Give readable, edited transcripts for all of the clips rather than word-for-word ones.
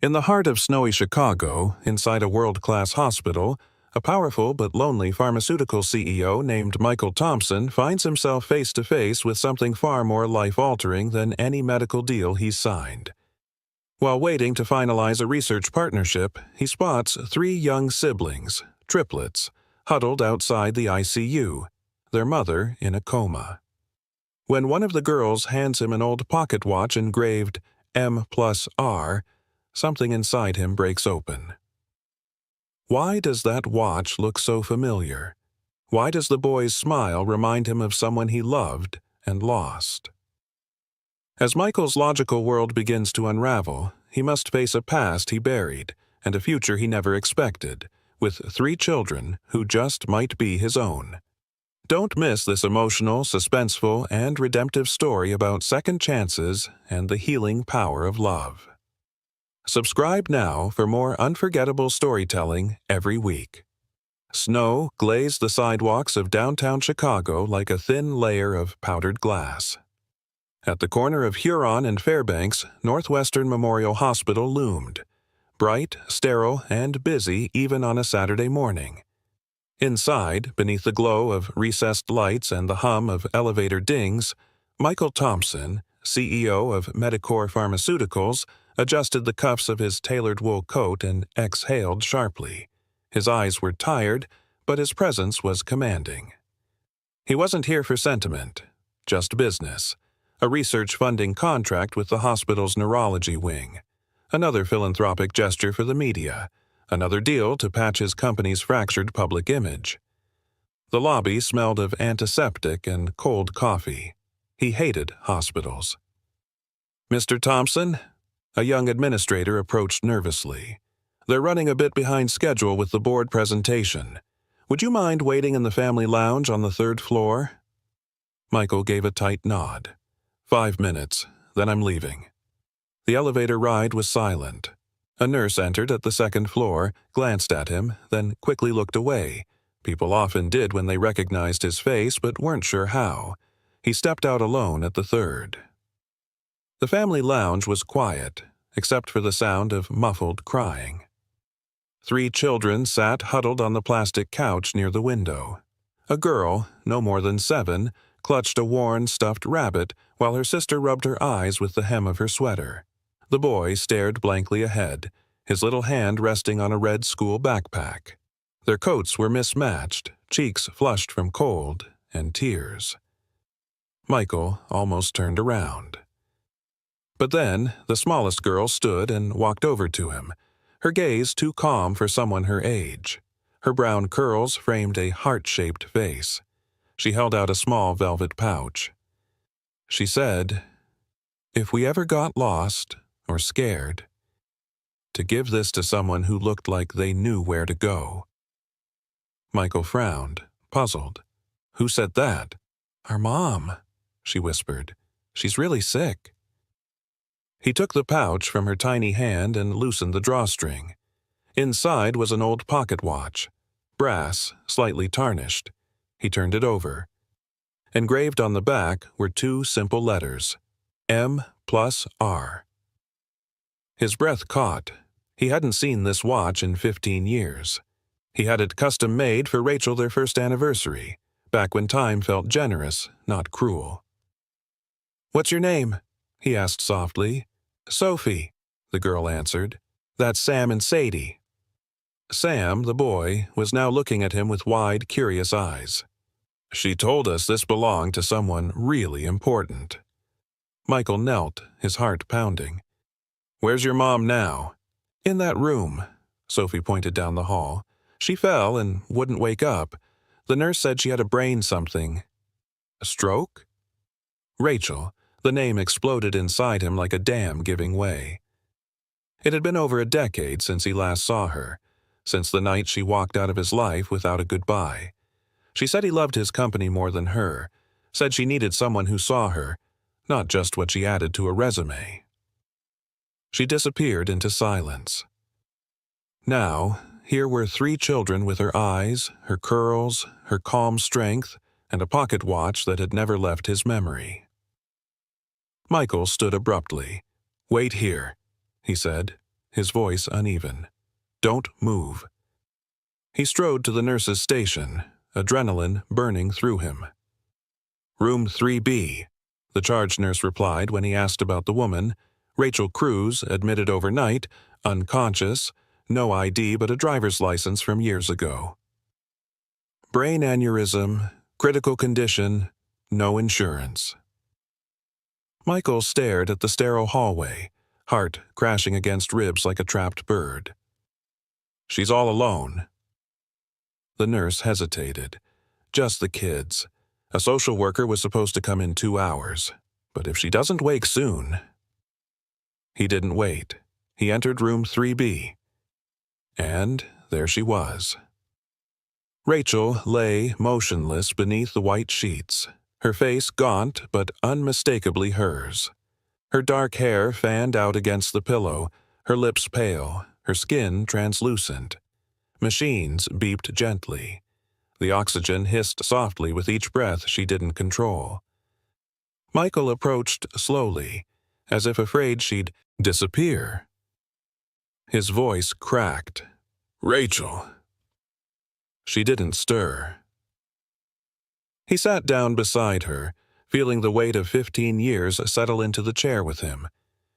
In the heart of snowy Chicago, inside a world-class hospital, a powerful but lonely pharmaceutical CEO named Michael Thompson finds himself face-to-face with something far more life-altering than any medical deal he's signed. While waiting to finalize a research partnership, he spots three young siblings, triplets, huddled outside the ICU, their mother in a coma. When one of the girls hands him an old pocket watch engraved M+R, something inside him breaks open. Why does that watch look so familiar? Why does the boy's smile remind him of someone he loved and lost? As Michael's logical world begins to unravel, he must face a past he buried and a future he never expected, with three children who just might be his own. Don't miss this emotional, suspenseful, and redemptive story about second chances and the healing power of love. Subscribe now for more unforgettable storytelling every week. Snow glazed the sidewalks of downtown Chicago like a thin layer of powdered glass. At the corner of Huron and Fairbanks, Northwestern Memorial Hospital loomed, bright, sterile, and busy even on a Saturday morning. Inside, beneath the glow of recessed lights and the hum of elevator dings, Michael Thompson, CEO of Medicor Pharmaceuticals, adjusted the cuffs of his tailored wool coat and exhaled sharply. His eyes were tired, but his presence was commanding. He wasn't here for sentiment, just business. A research funding contract with the hospital's neurology wing. Another philanthropic gesture for the media. Another deal to patch his company's fractured public image. The lobby smelled of antiseptic and cold coffee. He hated hospitals. "Mr. Thompson?" A young administrator approached nervously. "They're running a bit behind schedule with the board presentation. Would you mind waiting in the family lounge on the third floor?" Michael gave a tight nod. 5 minutes, then I'm leaving." The elevator ride was silent. A nurse entered at the second floor, glanced at him, then quickly looked away. People often did when they recognized his face but weren't sure how. He stepped out alone at the third. The family lounge was quiet, except for the sound of muffled crying. Three children sat huddled on the plastic couch near the window. A girl, no more than 7, clutched a worn, stuffed rabbit while her sister rubbed her eyes with the hem of her sweater. The boy stared blankly ahead, his little hand resting on a red school backpack. Their coats were mismatched, cheeks flushed from cold and tears. Michael almost turned around. But then, the smallest girl stood and walked over to him, her gaze too calm for someone her age. Her brown curls framed a heart-shaped face. She held out a small velvet pouch. She said, "If we ever got lost or scared, to give this to someone who looked like they knew where to go." Michael frowned, puzzled. "Who said that?" "Our mom," she whispered. "She's really sick." He took the pouch from her tiny hand and loosened the drawstring. Inside was an old pocket watch, brass, slightly tarnished. He turned it over. Engraved on the back were 2 simple letters, M+R. His breath caught. He hadn't seen this watch in 15 years. He had it custom-made for Rachel their first anniversary, back when time felt generous, not cruel. "What's your name?" he asked softly. "Sophie," the girl answered. "That's Sam and Sadie." Sam, the boy, was now looking at him with wide, curious eyes. "She told us this belonged to someone really important." Michael knelt, his heart pounding. "Where's your mom now?" "In that room," Sophie pointed down the hall. "She fell and wouldn't wake up. The nurse said she had a brain something." "A stroke?" Rachel. The name exploded inside him like a dam giving way. It had been over a decade since he last saw her, since the night she walked out of his life without a goodbye. She said he loved his company more than her, said she needed someone who saw her, not just what she added to a resume. She disappeared into silence. Now, here were 3 children with her eyes, her curls, her calm strength, and a pocket watch that had never left his memory. Michael stood abruptly. "Wait here," he said. his voice uneven. "Don't move." He strode to the nurse's station, adrenaline burning through him. "Room 3B, the charge nurse replied when he asked about the woman, Rachel Cruz, admitted overnight, unconscious, no ID but a driver's license from years ago. Brain aneurysm, critical condition, no insurance. Michael stared at the sterile hallway, heart crashing against ribs like a trapped bird. "She's all alone." The nurse hesitated. "Just the kids. A social worker was supposed to come in 2 hours. But if she doesn't wake soon..." He didn't wait. He entered room 3B. And there she was. Rachel lay motionless beneath the white sheets, her face gaunt but unmistakably hers. Her dark hair fanned out against the pillow, her lips pale, her skin translucent. Machines beeped gently. The oxygen hissed softly with each breath she didn't control. Michael approached slowly, as if afraid she'd disappear. His voice cracked. "Rachel." She didn't stir. He sat down beside her, feeling the weight of 15 years settle into the chair with him.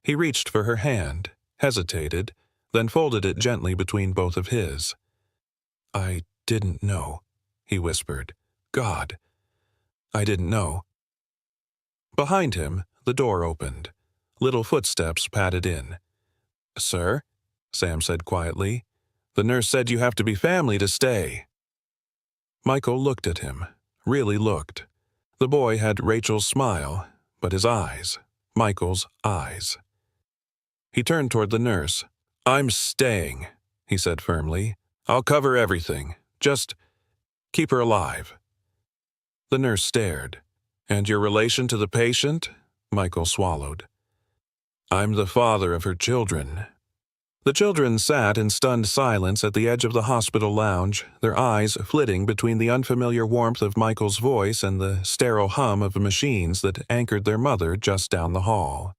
He reached for her hand, hesitated, then folded it gently between both of his. "I didn't know," he whispered. "God, I didn't know." Behind him, the door opened. Little footsteps padded in. "Sir?" Sam said quietly. "The nurse said you have to be family to stay." Michael looked at him, really looked. The boy had Rachel's smile, but his eyes, Michael's eyes. He turned toward the nurse. "I'm staying," he said firmly. "I'll cover everything. Just keep her alive." The nurse stared. "And your relation to the patient?" Michael swallowed. "I'm the father of her children." The children sat in stunned silence at the edge of the hospital lounge, their eyes flitting between the unfamiliar warmth of Michael's voice and the sterile hum of machines that anchored their mother just down the hall.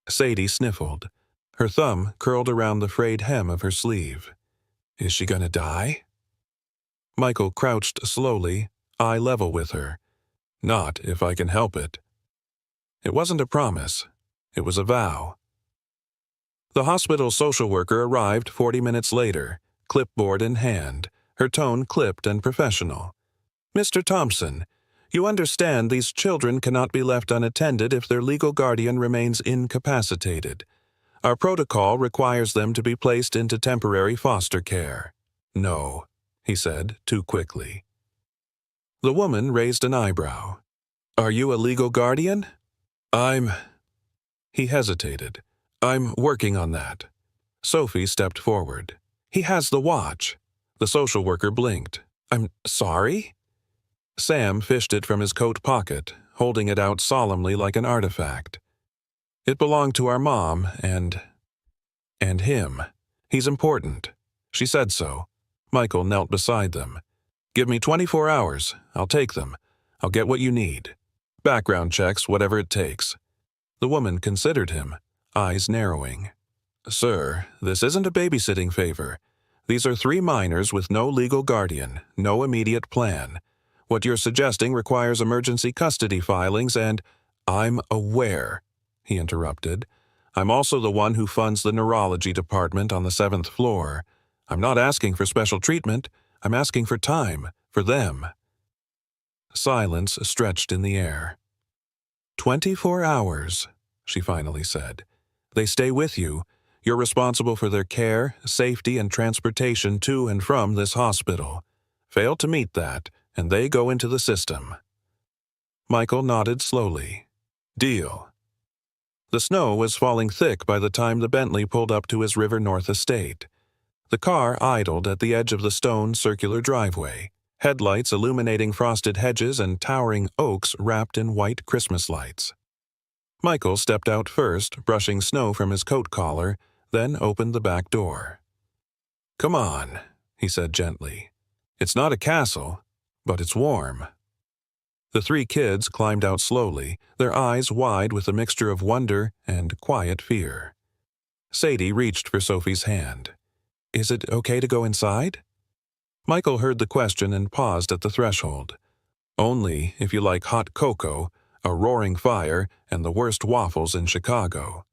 Sadie sniffled. Her thumb curled around the frayed hem of her sleeve. "Is she gonna die?" Michael crouched slowly, eye level with her. "Not if I can help it." It wasn't a promise. It was a vow. The hospital social worker arrived 40 minutes later, clipboard in hand, her tone clipped and professional. "Mr. Thompson, you understand these children cannot be left unattended if their legal guardian remains incapacitated. Our protocol requires them to be placed into temporary foster care." "No," he said, too quickly. The woman raised an eyebrow. "Are you a legal guardian?" He hesitated. "I'm working on that." Sophie stepped forward. "He has the watch." The social worker blinked. "I'm sorry?" Sam fished it from his coat pocket, holding it out solemnly like an artifact. "It belonged to our mom and him. He's important." She said so. Michael knelt beside them. "Give me 24 hours. I'll take them. I'll get what you need. Background checks, whatever it takes." The woman considered him, eyes narrowing. "Sir, this isn't a babysitting favor. These are 3 minors with no legal guardian, no immediate plan. What you're suggesting requires emergency custody filings and—" "I'm aware," he interrupted. "I'm also the one who funds the neurology department on the 7th floor. I'm not asking for special treatment. I'm asking for time, for them." Silence stretched in the air. 24 hours, she finally said. "They stay with you. You're responsible for their care, safety, and transportation to and from this hospital. Fail to meet that, and they go into the system." Michael nodded slowly. "Deal." The snow was falling thick by the time the Bentley pulled up to his River North estate. The car idled at the edge of the stone circular driveway, headlights illuminating frosted hedges and towering oaks wrapped in white Christmas lights. Michael stepped out first, brushing snow from his coat collar, then opened the back door. "Come on," he said gently. "It's not a castle, but it's warm." The 3 kids climbed out slowly, their eyes wide with a mixture of wonder and quiet fear. Sadie reached for Sophie's hand. "Is it okay to go inside?" Michael heard the question and paused at the threshold. "Only if you like hot cocoa, a roaring fire, and the worst waffles in Chicago."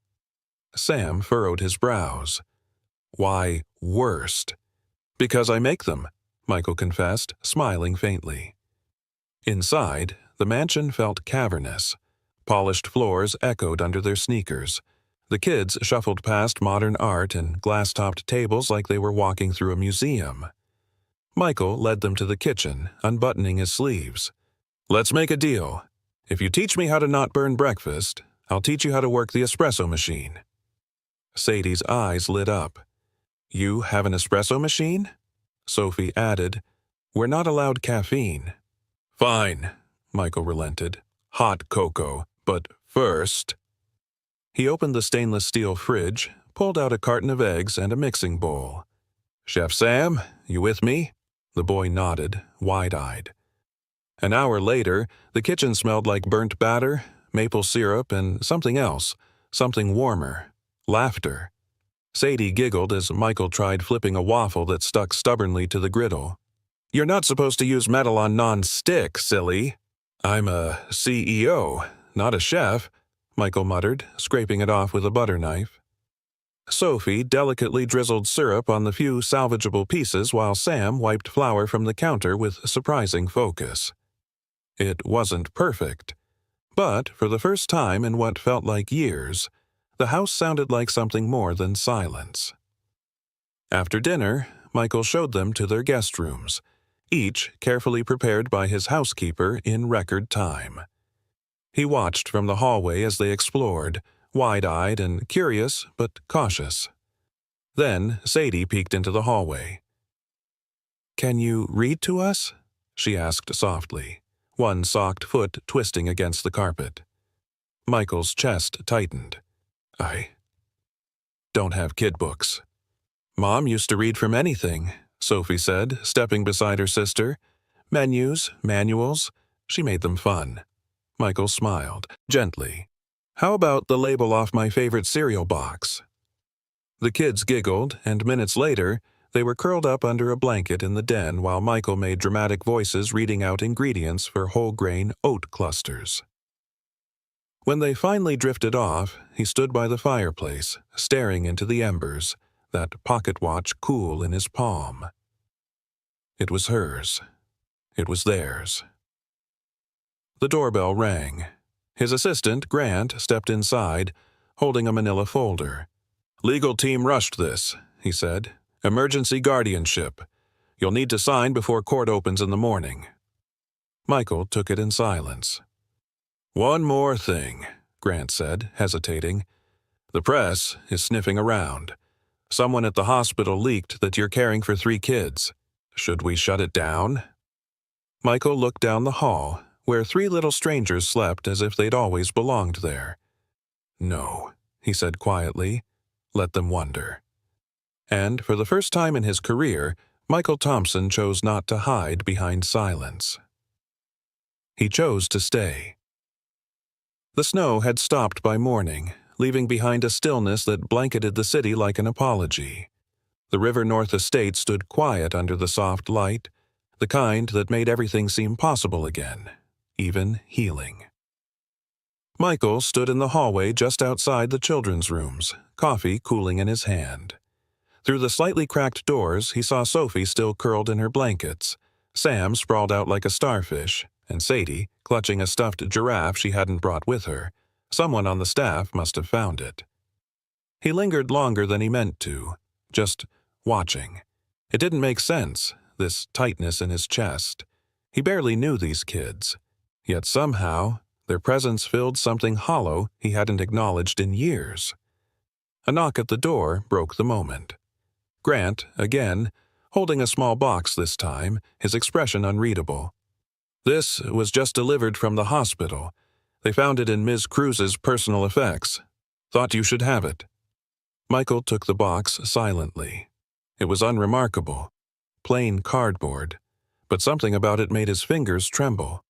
Sam furrowed his brows. "Why, worst?" "Because I make them," Michael confessed, smiling faintly. Inside, the mansion felt cavernous. Polished floors echoed under their sneakers. The kids shuffled past modern art and glass-topped tables like they were walking through a museum. Michael led them to the kitchen, unbuttoning his sleeves. "Let's make a deal. If you teach me how to not burn breakfast, I'll teach you how to work the espresso machine." Sadie's eyes lit up. "You have an espresso machine?" Sophie added, "We're not allowed caffeine." "Fine," Michael relented. "Hot cocoa, but first—" He opened the stainless steel fridge, pulled out a carton of eggs and a mixing bowl. "Chef Sam, you with me?" The boy nodded, wide-eyed. An hour later, the kitchen smelled like burnt batter, maple syrup, and something else, something warmer. Laughter. Sadie giggled as Michael tried flipping a waffle that stuck stubbornly to the griddle. "You're not supposed to use metal on non-stick, silly." "I'm a CEO, not a chef," Michael muttered, scraping it off with a butter knife. Sophie delicately drizzled syrup on the few salvageable pieces while Sam wiped flour from the counter with surprising focus. It wasn't perfect, but for the first time in what felt like years, the house sounded like something more than silence. After dinner, Michael showed them to their guest rooms, each carefully prepared by his housekeeper in record time. He watched from the hallway as they explored, wide-eyed and curious but cautious. Then Sadie peeked into the hallway. "Can you read to us?" she asked softly, one socked foot twisting against the carpet. Michael's chest tightened. "I don't have kid books." "Mom used to read from anything," Sophie said, stepping beside her sister. "Menus, manuals, she made them fun." Michael smiled, gently. "How about the label off my favorite cereal box?" The kids giggled, and minutes later, they were curled up under a blanket in the den while Michael made dramatic voices reading out ingredients for whole-grain oat clusters. When they finally drifted off, he stood by the fireplace, staring into the embers, that pocket watch cool in his palm. It was hers. It was theirs. The doorbell rang. His assistant, Grant, stepped inside, holding a manila folder. "Legal team rushed this," he said. "Emergency guardianship. You'll need to sign before court opens in the morning." Michael took it in silence. "One more thing," Grant said, hesitating. "The press is sniffing around. Someone at the hospital leaked that you're caring for 3 kids. Should we shut it down?" Michael looked down the hall, where 3 little strangers slept as if they'd always belonged there. "No," he said quietly. "Let them wonder." And for the first time in his career, Michael Thompson chose not to hide behind silence. He chose to stay. The snow had stopped by morning, leaving behind a stillness that blanketed the city like an apology. The River North estate stood quiet under the soft light, the kind that made everything seem possible again, even healing. Michael stood in the hallway just outside the children's rooms, coffee cooling in his hand. Through the slightly cracked doors, he saw Sophie still curled in her blankets, Sam sprawled out like a starfish, and Sadie clutching a stuffed giraffe she hadn't brought with her. Someone on the staff must have found it. He lingered longer than he meant to, just watching. It didn't make sense, this tightness in his chest. He barely knew these kids. Yet somehow, their presence filled something hollow he hadn't acknowledged in years. A knock at the door broke the moment. Grant, again, holding a small box this time, his expression unreadable. "This was just delivered from the hospital. They found it in Ms. Cruz's personal effects. Thought you should have it." Michael took the box silently. It was unremarkable. Plain cardboard. But something about it made his fingers tremble.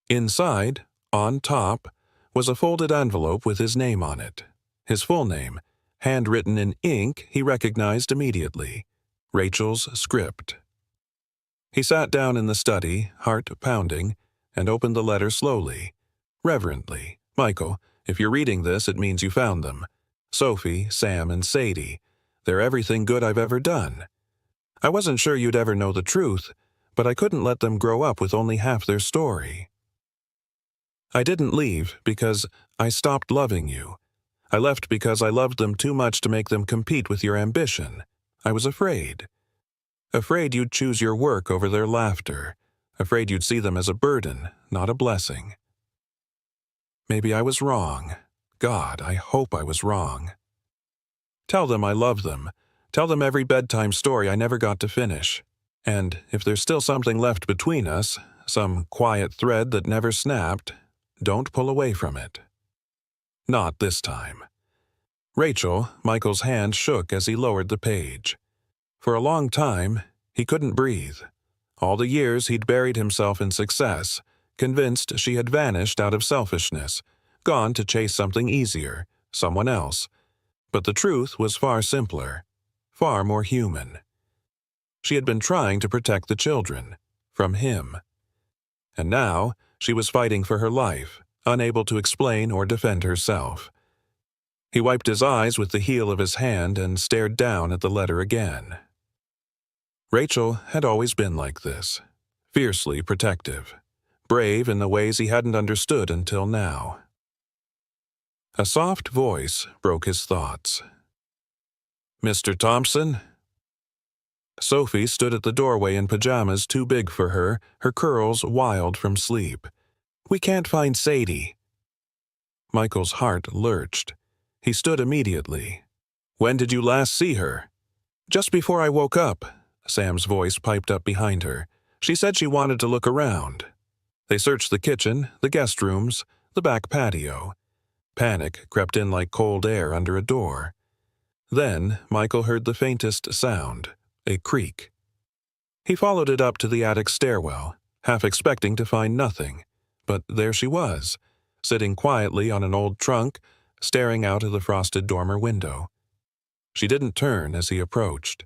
Inside, on top, was a folded envelope with his name on it. His full name, Handwritten in ink he recognized immediately. Rachel's script. He sat down in the study, heart pounding, and opened the letter slowly, reverently. Michael, if you're reading this, it means you found them. Sophie, Sam, and Sadie. They're everything good I've ever done. I wasn't sure you'd ever know the truth, but I couldn't let them grow up with only half their story. I didn't leave because I stopped loving you. I left because I loved them too much to make them compete with your ambition. I was afraid. Afraid you'd choose your work over their laughter. Afraid you'd see them as a burden, not a blessing. Maybe I was wrong. God, I hope I was wrong. Tell them I love them. Tell them every bedtime story I never got to finish. And if there's still something left between us, some quiet thread that never snapped, don't pull away from it. Not this time. Rachel, Michael's hand shook as he lowered the page. For a long time, he couldn't breathe. All the years he'd buried himself in success, convinced she had vanished out of selfishness, gone to chase something easier, someone else. But the truth was far simpler, far more human. She had been trying to protect the children, from him. And now, she was fighting for her life, unable to explain or defend herself. He wiped his eyes with the heel of his hand and stared down at the letter again. Rachel had always been like this, fiercely protective, brave in the ways he hadn't understood until now. A soft voice broke his thoughts. "Mr. Thompson?" Sophie stood at the doorway in pajamas too big for her curls wild from sleep. "We can't find Sadie." Michael's heart lurched. He stood immediately. "When did you last see her?" "Just before I woke up," Sam's voice piped up behind her. "She said she wanted to look around." They searched the kitchen, the guest rooms, the back patio. Panic crept in like cold air under a door. Then Michael heard the faintest sound, a creak. He followed it up to the attic stairwell, half expecting to find nothing. But there she was, sitting quietly on an old trunk, staring out of the frosted dormer window. She didn't turn as he approached.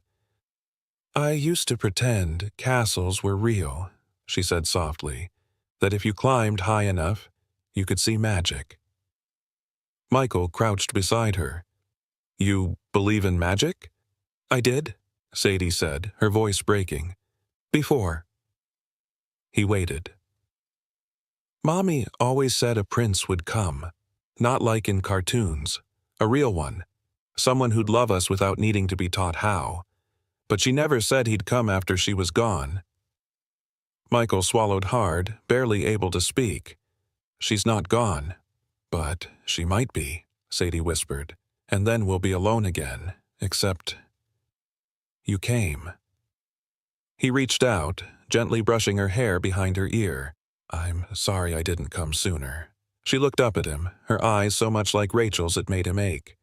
"I used to pretend castles were real," she said softly, "that if you climbed high enough, you could see magic." Michael crouched beside her. "You believe in magic?" "I did," Sadie said, her voice breaking. "Before." He waited. "Mommy always said a prince would come, not like in cartoons, a real one, someone who'd love us without needing to be taught how. But she never said he'd come after she was gone." Michael swallowed hard, barely able to speak. "She's not gone. But she might be," Sadie whispered, "and then we'll be alone again, except you came." He reached out, gently brushing her hair behind her ear. "I'm sorry I didn't come sooner." She looked up at him, her eyes so much like Rachel's it made him ache.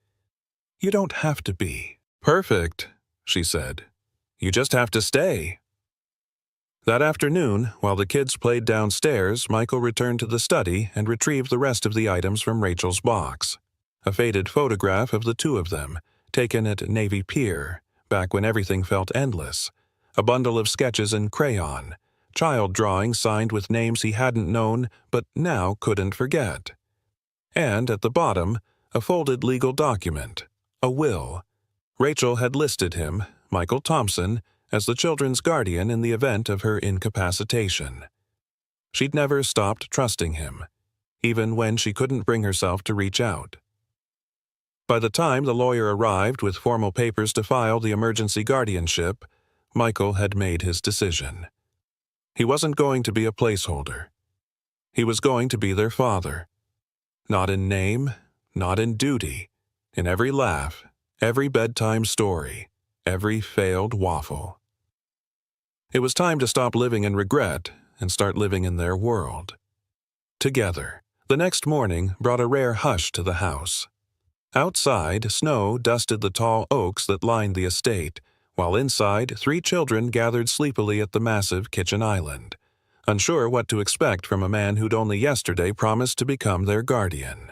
"You don't have to be." "Perfect," she said. "You just have to stay." That afternoon, while the kids played downstairs, Michael returned to the study and retrieved the rest of the items from Rachel's box. A faded photograph of the two of them, taken at Navy Pier, back when everything felt endless. A bundle of sketches in crayon, child drawings signed with names he hadn't known but now couldn't forget. And at the bottom, a folded legal document, a will. Rachel had listed him, Michael Thompson, as the children's guardian in the event of her incapacitation. She'd never stopped trusting him, even when she couldn't bring herself to reach out. By the time the lawyer arrived with formal papers to file the emergency guardianship, Michael had made his decision. He wasn't going to be a placeholder. He was going to be their father. Not in name, not in duty, in every laugh, every bedtime story, every failed waffle. It was time to stop living in regret and start living in their world. Together. The next morning brought a rare hush to the house. Outside, snow dusted the tall oaks that lined the estate, while inside, 3 children gathered sleepily at the massive kitchen island, unsure what to expect from a man who'd only yesterday promised to become their guardian.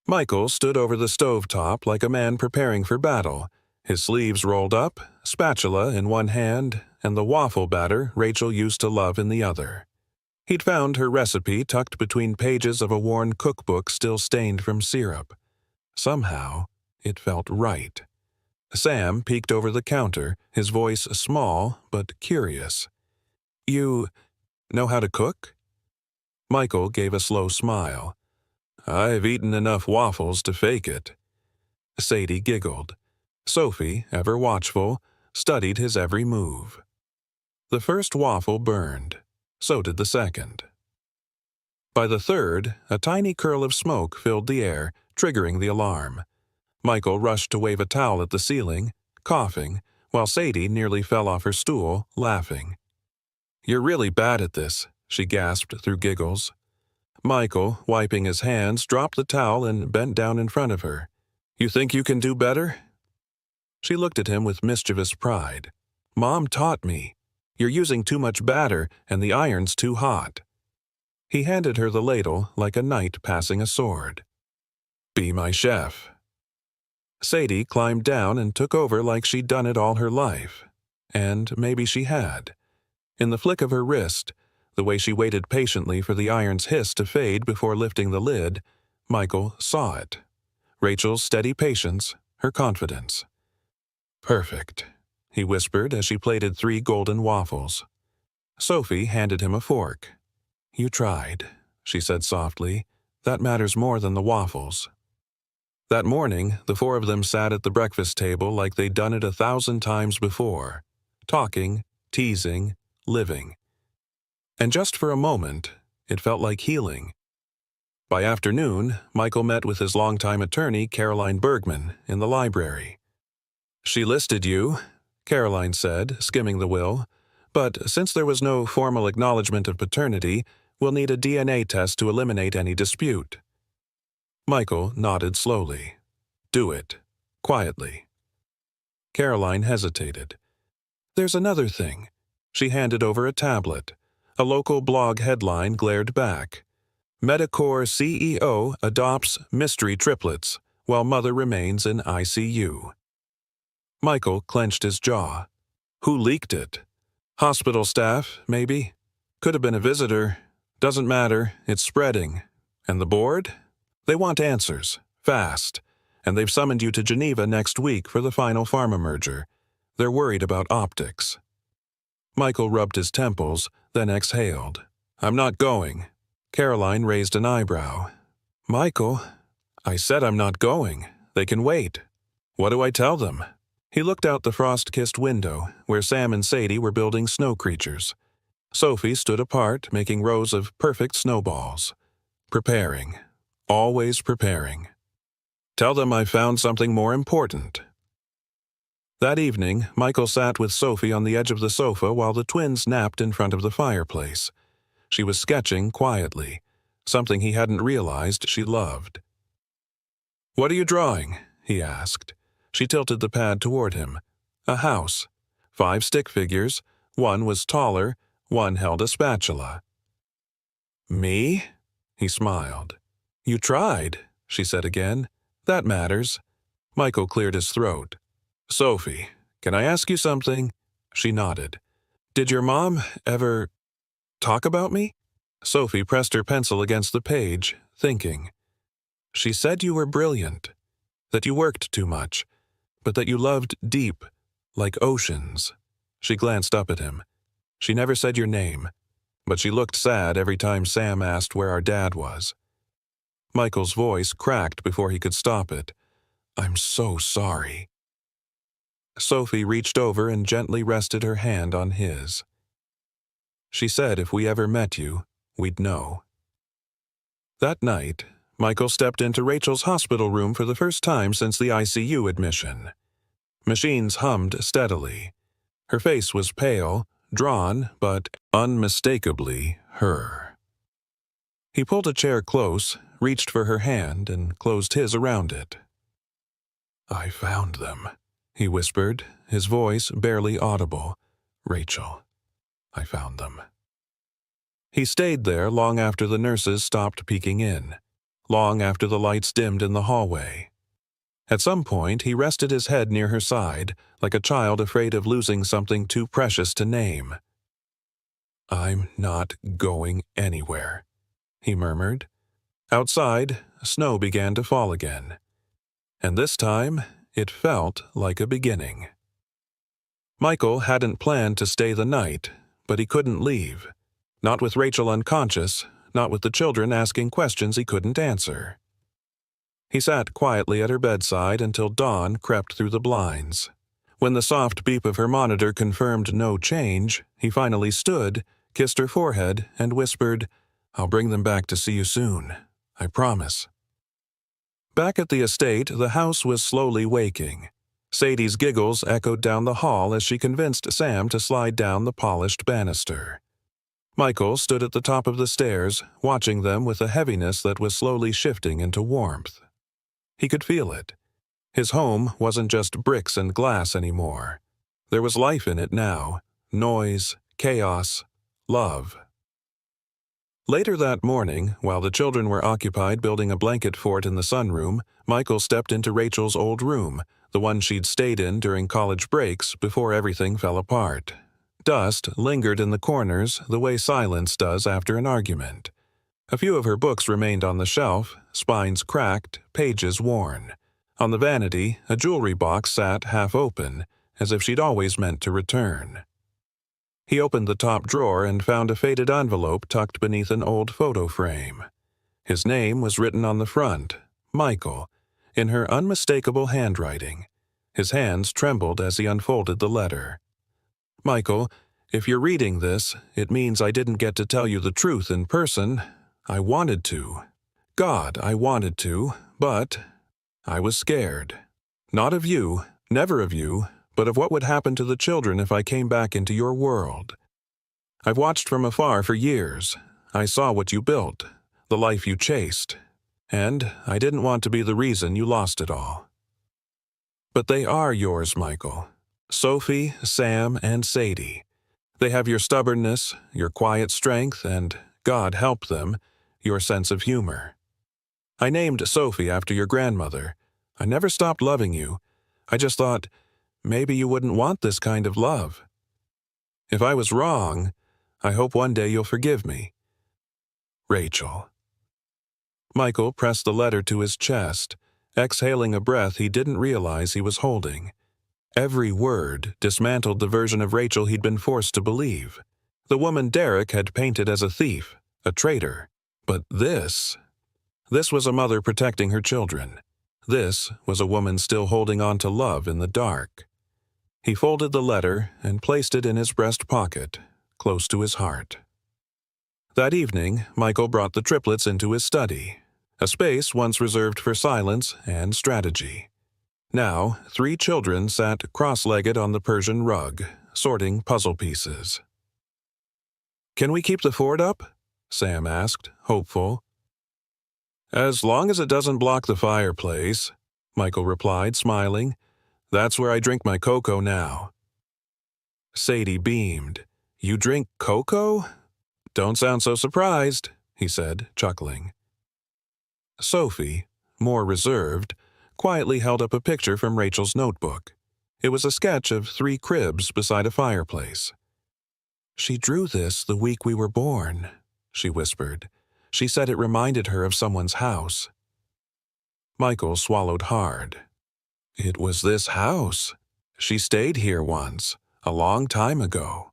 Michael stood over the stovetop like a man preparing for battle, his sleeves rolled up, spatula in one hand, and the waffle batter Rachel used to love in the other. He'd found her recipe tucked between pages of a worn cookbook still stained from syrup. Somehow, it felt right. Sam peeked over the counter, his voice small but curious. "You know how to cook?" Michael gave a slow smile. "I've eaten enough waffles to fake it." Sadie giggled. Sophie, ever watchful, studied his every move. The first waffle burned. So did the second. By the third, a tiny curl of smoke filled the air, triggering the alarm. Michael rushed to wave a towel at the ceiling, coughing, while Sadie nearly fell off her stool, laughing. "You're really bad at this," she gasped through giggles. Michael, wiping his hands, dropped the towel and bent down in front of her. "You think you can do better?" She looked at him with mischievous pride. "Mom taught me. You're using too much batter, and the iron's too hot." He handed her the ladle like a knight passing a sword. "Be my chef." Sadie climbed down and took over like she'd done it all her life. And maybe she had. In the flick of her wrist, the way she waited patiently for the iron's hiss to fade before lifting the lid, Michael saw it. Rachel's steady patience, her confidence. "Perfect," he whispered as she plated 3 golden waffles. Sophie handed him a fork. "You tried," she said softly. "That matters more than the waffles." That morning, the 4 of them sat at the breakfast table like they'd done it 1,000 times before, talking, teasing, living. And just for a moment, it felt like healing. By afternoon, Michael met with his longtime attorney, Caroline Bergman, in the library. "She listed you," Caroline said, skimming the will, "but since there was no formal acknowledgement of paternity, we'll need a DNA test to eliminate any dispute." Michael nodded slowly. "Do it. Quietly." Caroline hesitated. "There's another thing." She handed over a tablet. A local blog headline glared back. "Medicor CEO adopts mystery triplets, while mother remains in ICU." Michael clenched his jaw. Who leaked it? Hospital staff, maybe? Could have been a visitor. Doesn't matter, it's spreading. And the board? They want answers, fast. And they've summoned you to Geneva next week for the final pharma merger. They're worried about optics. Michael rubbed his temples, then exhaled. "I'm not going." Caroline raised an eyebrow. "Michael, I said I'm not going. They can wait. What do I tell them?" He looked out the frost-kissed window, where Sam and Sadie were building snow creatures. Sophie stood apart, making rows of perfect snowballs. Preparing. Always preparing. "Tell them I found something more important." That evening, Michael sat with Sophie on the edge of the sofa while the twins napped in front of the fireplace. She was sketching quietly, something he hadn't realized she loved. "What are you drawing?" he asked. She tilted the pad toward him. A house. 5 stick figures. One was taller, one held a spatula. "Me?" He smiled. "You tried," she said again. "That matters." Michael cleared his throat. "Sophie, can I ask you something?" She nodded. "Did your mom ever talk about me?" Sophie pressed her pencil against the page, thinking. "She said you were brilliant, that you worked too much, but that you loved deep, like oceans." She glanced up at him. "She never said your name, but she looked sad every time Sam asked where our dad was." Michael's voice cracked before he could stop it. "I'm so sorry." Sophie reached over and gently rested her hand on his. "She said if we ever met you, we'd know." That night, Michael stepped into Rachel's hospital room for the first time since the ICU admission. Machines hummed steadily. Her face was pale, drawn, but unmistakably her. He pulled a chair close, reached for her hand, and closed his around it. "I found them," he whispered, his voice barely audible. "Rachel, I found them." He stayed there long after the nurses stopped peeking in. long after the lights dimmed in the hallway. At some point, he rested his head near her side, like a child afraid of losing something too precious to name. "I'm not going anywhere," he murmured. Outside, snow began to fall again. And this time, it felt like a beginning. Michael hadn't planned to stay the night, but he couldn't leave. Not with Rachel unconscious, not with the children asking questions he couldn't answer. He sat quietly at her bedside until dawn crept through the blinds. When the soft beep of her monitor confirmed no change, he finally stood, kissed her forehead, and whispered, "I'll bring them back to see you soon. I promise." Back at the estate, the house was slowly waking. Sadie's giggles echoed down the hall as she convinced Sam to slide down the polished banister. Michael stood at the top of the stairs, watching them with a heaviness that was slowly shifting into warmth. He could feel it. His home wasn't just bricks and glass anymore. There was life in it now. Noise, chaos, love. Later that morning, while the children were occupied building a blanket fort in the sunroom, Michael stepped into Rachel's old room, the one she'd stayed in during college breaks before everything fell apart. Dust lingered in the corners the way silence does after an argument. A few of her books remained on the shelf, spines cracked, pages worn. On the vanity, a jewelry box sat half open, as if she'd always meant to return. He opened the top drawer and found a faded envelope tucked beneath an old photo frame. His name was written on the front, Michael, in her unmistakable handwriting. His hands trembled as he unfolded the letter. "Michael, if you're reading this, it means I didn't get to tell you the truth in person. I wanted to. God, I wanted to, but I was scared. Not of you, never of you, but of what would happen to the children if I came back into your world. I've watched from afar for years. I saw what you built, the life you chased, and I didn't want to be the reason you lost it all. But they are yours, Michael. Sophie, Sam, and Sadie. They have your stubbornness, your quiet strength, and, God help them, your sense of humor. I named Sophie after your grandmother. I never stopped loving you. I just thought, maybe you wouldn't want this kind of love. If I was wrong, I hope one day you'll forgive me. Rachel." Michael pressed the letter to his chest, exhaling a breath he didn't realize he was holding. Every word dismantled the version of Rachel he'd been forced to believe. The woman Derek had painted as a thief, a traitor. But this was a mother protecting her children. This was a woman still holding on to love in the dark. He folded the letter and placed it in his breast pocket, close to his heart. That evening, Michael brought the triplets into his study, a space once reserved for silence and strategy. Now, 3 children sat cross-legged on the Persian rug, sorting puzzle pieces. "Can we keep the fort up?" Sam asked, hopeful. "As long as it doesn't block the fireplace," Michael replied, smiling. "That's where I drink my cocoa now." Sadie beamed. "You drink cocoa? Don't sound so surprised," he said, chuckling. Sophie, more reserved, quietly held up a picture from Rachel's notebook. It was a sketch of 3 cribs beside a fireplace. "She drew this the week we were born," she whispered. "She said it reminded her of someone's house." Michael swallowed hard. It was this house. She stayed here once, a long time ago.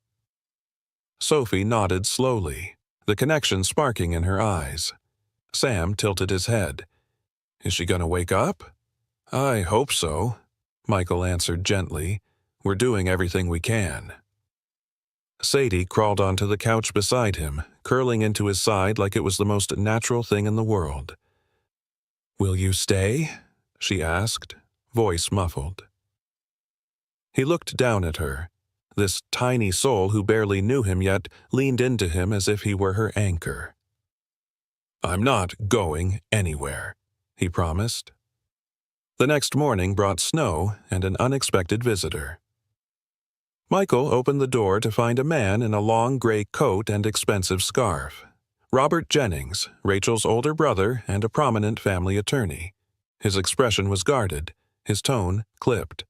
Sophie nodded slowly, the connection sparking in her eyes. Sam tilted his head. "Is she going to wake up?" "I hope so," Michael answered gently. "We're doing everything we can." Sadie crawled onto the couch beside him, curling into his side like it was the most natural thing in the world. "Will you stay?" she asked, voice muffled. He looked down at her. This tiny soul who barely knew him yet leaned into him as if he were her anchor. "I'm not going anywhere," he promised. The next morning brought snow and an unexpected visitor. Michael opened the door to find a man in a long gray coat and expensive scarf. Robert Jennings, Rachel's older brother and a prominent family attorney. His expression was guarded, his tone clipped.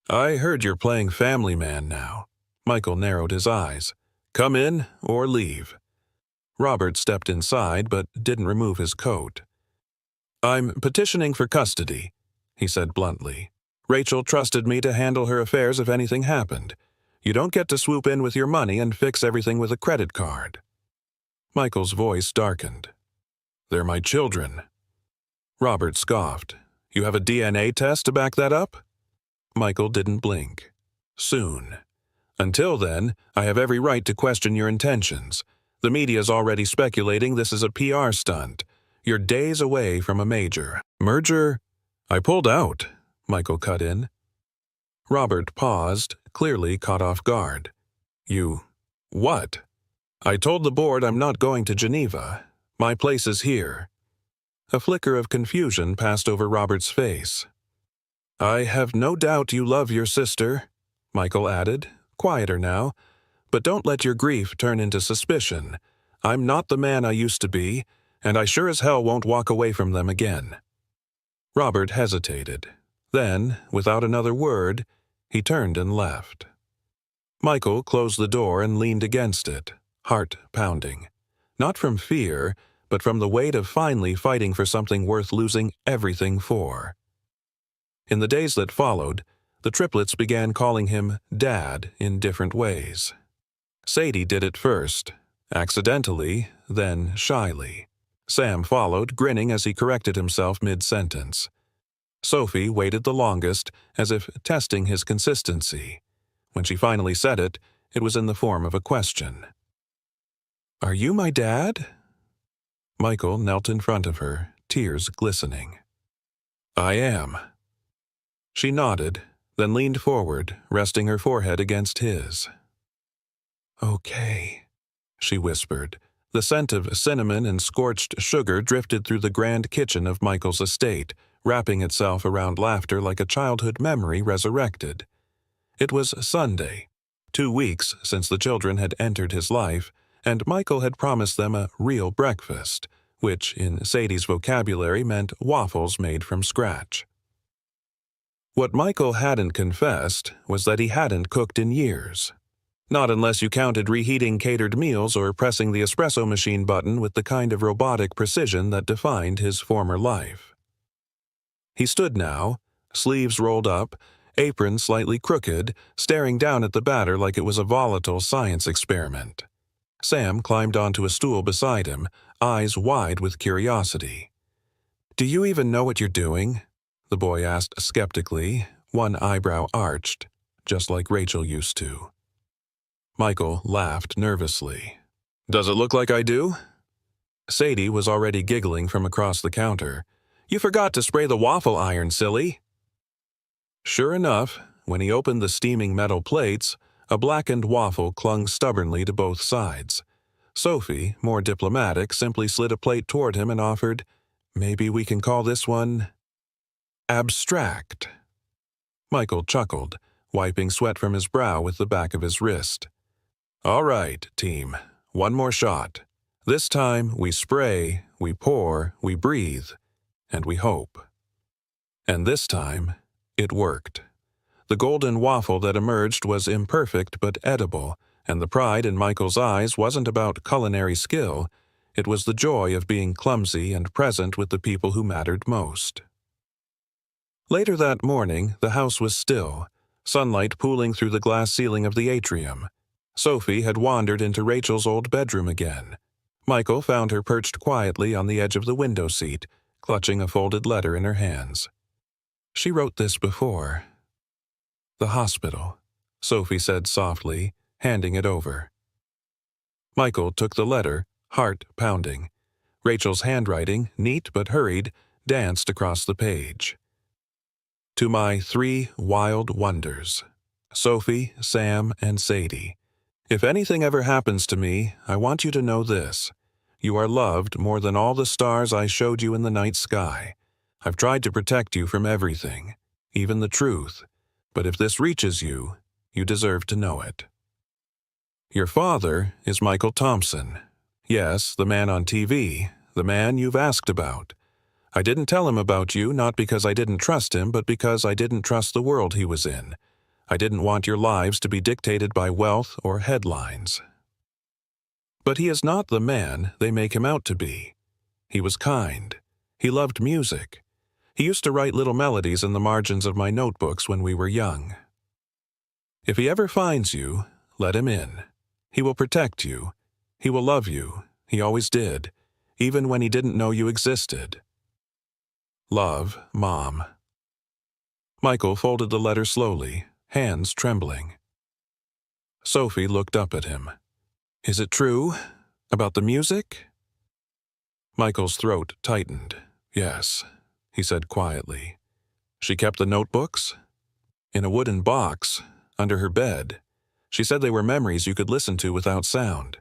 "I heard you're playing family man now." Michael narrowed his eyes. "Come in or leave." Robert stepped inside but didn't remove his coat. "I'm petitioning for custody," he said bluntly. "Rachel trusted me to handle her affairs if anything happened. You don't get to swoop in with your money and fix everything with a credit card." Michael's voice darkened. "They're my children." Robert scoffed. "You have a DNA test to back that up?" Michael didn't blink. "Soon. Until then, I have every right to question your intentions. The media's already speculating this is a PR stunt. You're days away from a major merger." "I pulled out," Michael cut in. Robert paused, clearly caught off guard. "You... what?" "I told the board I'm not going to Geneva. My place is here." A flicker of confusion passed over Robert's face. "I have no doubt you love your sister," Michael added, quieter now. "But don't let your grief turn into suspicion. I'm not the man I used to be, and I sure as hell won't walk away from them again." Robert hesitated. Then, without another word, he turned and left. Michael closed the door and leaned against it, heart pounding. Not from fear, but from the weight of finally fighting for something worth losing everything for. In the days that followed, the triplets began calling him Dad in different ways. Sadie did it first, accidentally, then shyly. Sam followed, grinning as he corrected himself mid-sentence. Sophie waited the longest, as if testing his consistency. When she finally said it, it was in the form of a question. "Are you my dad?" Michael knelt in front of her, tears glistening. "I am." She nodded, then leaned forward, resting her forehead against his. "Okay," she whispered. The scent of cinnamon and scorched sugar drifted through the grand kitchen of Michael's estate, wrapping itself around laughter like a childhood memory resurrected. It was Sunday, 2 weeks since the children had entered his life, and Michael had promised them a real breakfast, which in Sadie's vocabulary meant waffles made from scratch. What Michael hadn't confessed was that he hadn't cooked in years. Not unless you counted reheating catered meals or pressing the espresso machine button with the kind of robotic precision that defined his former life. He stood now, sleeves rolled up, apron slightly crooked, staring down at the batter like it was a volatile science experiment. Sam climbed onto a stool beside him, eyes wide with curiosity. "Do you even know what you're doing?" the boy asked skeptically, one eyebrow arched, just like Rachel used to. Michael laughed nervously. "Does it look like I do?" Sadie was already giggling from across the counter. "You forgot to spray the waffle iron, silly." Sure enough, when he opened the steaming metal plates, a blackened waffle clung stubbornly to both sides. Sophie, more diplomatic, simply slid a plate toward him and offered, "Maybe we can call this one abstract." Michael chuckled, wiping sweat from his brow with the back of his wrist. "All right, team, one more shot. This time we spray, we pour, we breathe, and we hope." And this time, it worked. The golden waffle that emerged was imperfect but edible, and the pride in Michael's eyes wasn't about culinary skill, it was the joy of being clumsy and present with the people who mattered most. Later that morning, the house was still, sunlight pooling through the glass ceiling of the atrium. Sophie had wandered into Rachel's old bedroom again. Michael found her perched quietly on the edge of the window seat, clutching a folded letter in her hands. She wrote this before. "The hospital," Sophie said softly, handing it over. Michael took the letter, heart pounding. Rachel's handwriting, neat but hurried, danced across the page. "To my 3 wild wonders, Sophie, Sam, and Sadie. If anything ever happens to me, I want you to know this. You are loved more than all the stars I showed you in the night sky. I've tried to protect you from everything, even the truth. But if this reaches you, you deserve to know it. Your father is Michael Thompson. Yes, the man on TV, the man you've asked about. I didn't tell him about you not because I didn't trust him, but because I didn't trust the world he was in. I didn't want your lives to be dictated by wealth or headlines. But he is not the man they make him out to be. He was kind. He loved music. He used to write little melodies in the margins of my notebooks when we were young. If he ever finds you, let him in. He will protect you. He will love you. He always did, even when he didn't know you existed. Love, Mom. Michael folded the letter slowly, hands trembling. Sophie looked up at him. Is it true? About the music? Michael's throat tightened. Yes, he said quietly. She kept the notebooks? In a wooden box, under her bed. She said they were memories you could listen to without sound.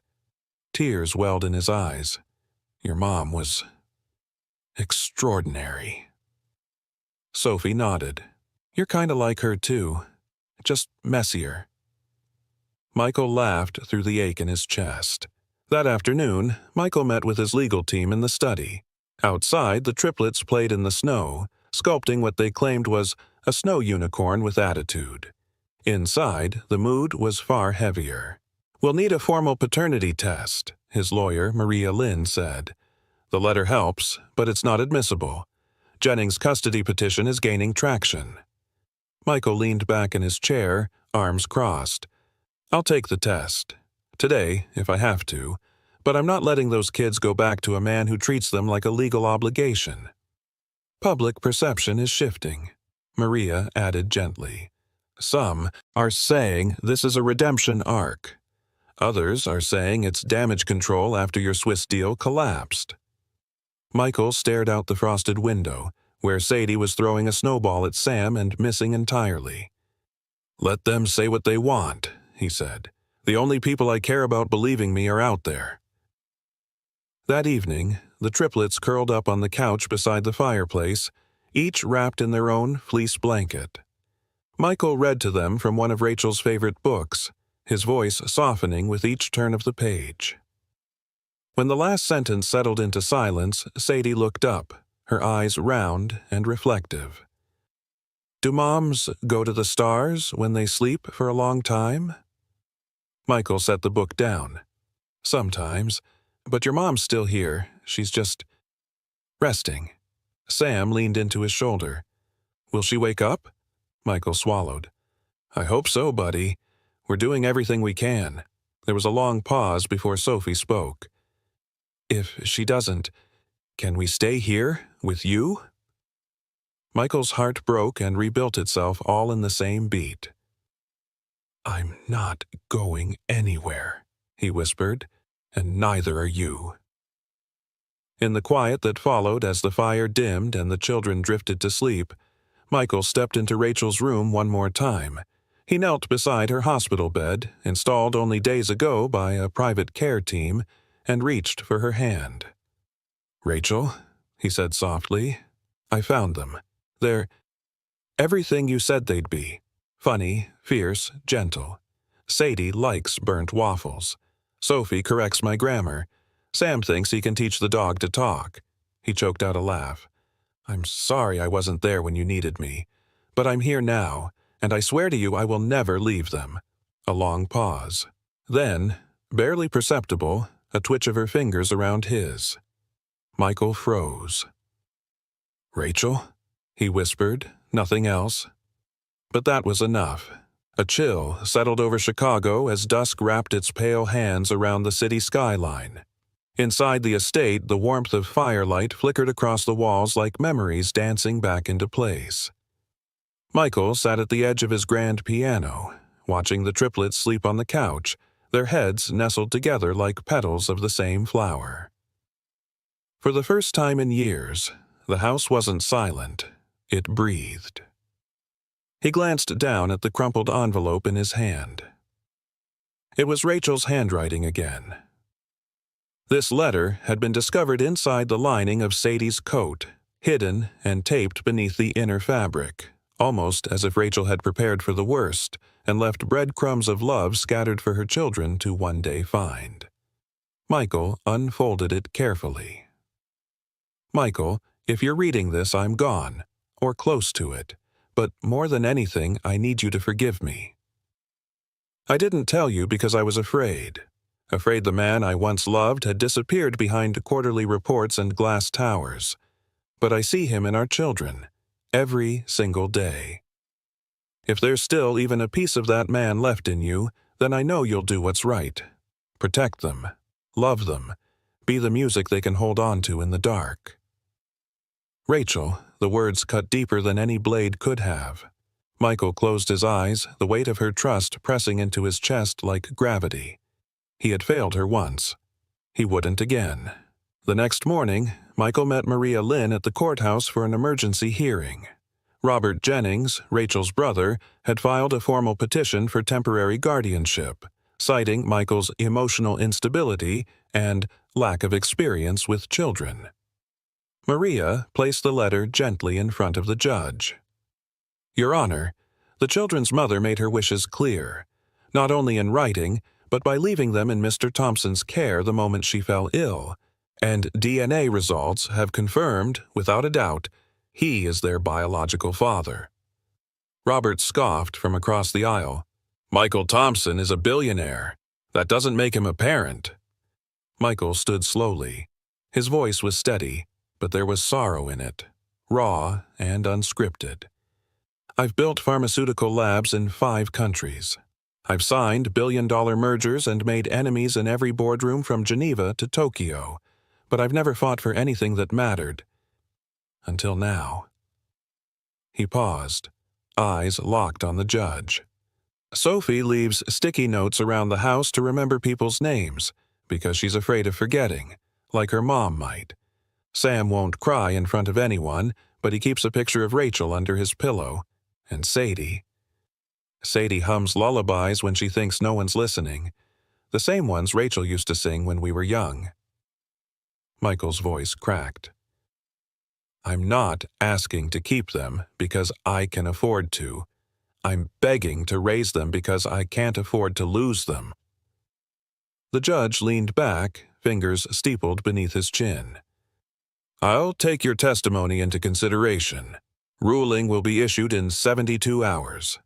Tears welled in his eyes. Your mom was extraordinary. Sophie nodded. You're kind of like her, too. Just messier. Michael laughed through the ache in his chest. That afternoon, Michael met with his legal team in the study. Outside, the triplets played in the snow, sculpting what they claimed was a snow unicorn with attitude. Inside, the mood was far heavier. We'll need a formal paternity test, his lawyer, Maria Lynn, said. The letter helps, but it's not admissible. Jennings' custody petition is gaining traction. Michael leaned back in his chair, arms crossed. I'll take the test. Today, if I have to, but I'm not letting those kids go back to a man who treats them like a legal obligation. Public perception is shifting, Maria added gently. Some are saying this is a redemption arc. Others are saying it's damage control after your Swiss deal collapsed. Michael stared out the frosted window, where Sadie was throwing a snowball at Sam and missing entirely. Let them say what they want, he said. The only people I care about believing me are out there. That evening, the triplets curled up on the couch beside the fireplace, each wrapped in their own fleece blanket. Michael read to them from one of Rachel's favorite books, his voice softening with each turn of the page. When the last sentence settled into silence, Sadie looked up, her eyes round and reflective. Do moms go to the stars when they sleep for a long time? Michael set the book down. Sometimes, but your mom's still here. She's just resting. Sam leaned into his shoulder. Will she wake up? Michael swallowed. I hope so, buddy. We're doing everything we can. There was a long pause before Sophie spoke. If she doesn't, can we stay here with you? Michael's heart broke and rebuilt itself all in the same beat. I'm not going anywhere, he whispered, and neither are you. In the quiet that followed as the fire dimmed and the children drifted to sleep, Michael stepped into Rachel's room one more time. He knelt beside her hospital bed, installed only days ago by a private care team, and reached for her hand. Rachel, he said softly, I found them. They're everything you said they'd be. Funny, fierce, gentle. Sadie likes burnt waffles. Sophie corrects my grammar. Sam thinks he can teach the dog to talk. He choked out a laugh. I'm sorry I wasn't there when you needed me. But I'm here now, and I swear to you I will never leave them. A long pause. Then, barely perceptible, a twitch of her fingers around his. Michael froze. Rachel? He whispered, nothing else. But that was enough. A chill settled over Chicago as dusk wrapped its pale hands around the city skyline. Inside the estate, the warmth of firelight flickered across the walls like memories dancing back into place. Michael sat at the edge of his grand piano, watching the triplets sleep on the couch, their heads nestled together like petals of the same flower. For the first time in years, the house wasn't silent, it breathed. He glanced down at the crumpled envelope in his hand. It was Rachel's handwriting again. This letter had been discovered inside the lining of Sadie's coat, hidden and taped beneath the inner fabric, almost as if Rachel had prepared for the worst and left breadcrumbs of love scattered for her children to one day find. Michael unfolded it carefully. Michael, if you're reading this, I'm gone, or close to it, but more than anything, I need you to forgive me. I didn't tell you because I was afraid. Afraid the man I once loved had disappeared behind quarterly reports and glass towers. But I see him in our children, every single day. If there's still even a piece of that man left in you, then I know you'll do what's right. Protect them, love them, be the music they can hold on to in the dark. Rachel, the words cut deeper than any blade could have. Michael closed his eyes, the weight of her trust pressing into his chest like gravity. He had failed her once. He wouldn't again. The next morning, Michael met Maria Lynn at the courthouse for an emergency hearing. Robert Jennings, Rachel's brother, had filed a formal petition for temporary guardianship, citing Michael's emotional instability and lack of experience with children. Maria placed the letter gently in front of the judge. Your Honor, the children's mother made her wishes clear, not only in writing, but by leaving them in Mr. Thompson's care the moment she fell ill, and DNA results have confirmed, without a doubt, he is their biological father. Robert scoffed from across the aisle. Michael Thompson is a billionaire. That doesn't make him a parent. Michael stood slowly. His voice was steady, but there was sorrow in it, raw and unscripted. I've built pharmaceutical labs in 5 countries. I've signed billion-dollar mergers and made enemies in every boardroom from Geneva to Tokyo, but I've never fought for anything that mattered. Until now. He paused, eyes locked on the judge. Sophie leaves sticky notes around the house to remember people's names, because she's afraid of forgetting, like her mom might. Sam won't cry in front of anyone, but he keeps a picture of Rachel under his pillow. And Sadie. Sadie hums lullabies when she thinks no one's listening, the same ones Rachel used to sing when we were young. Michael's voice cracked. I'm not asking to keep them because I can afford to. I'm begging to raise them because I can't afford to lose them. The judge leaned back, fingers steepled beneath his chin. I'll take your testimony into consideration. Ruling will be issued in 72 hours.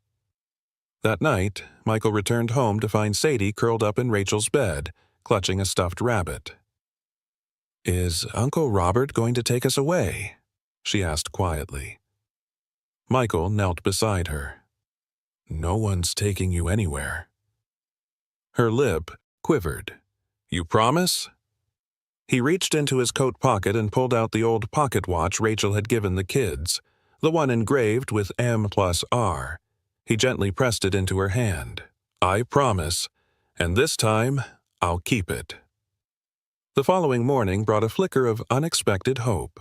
That night, Michael returned home to find Sadie curled up in Rachel's bed, clutching a stuffed rabbit. Is Uncle Robert going to take us away? She asked quietly. Michael knelt beside her. No one's taking you anywhere. Her lip quivered. You promise? He reached into his coat pocket and pulled out the old pocket watch Rachel had given the kids, the one engraved with M+R. He gently pressed it into her hand. I promise, and this time I'll keep it. The following morning brought a flicker of unexpected hope.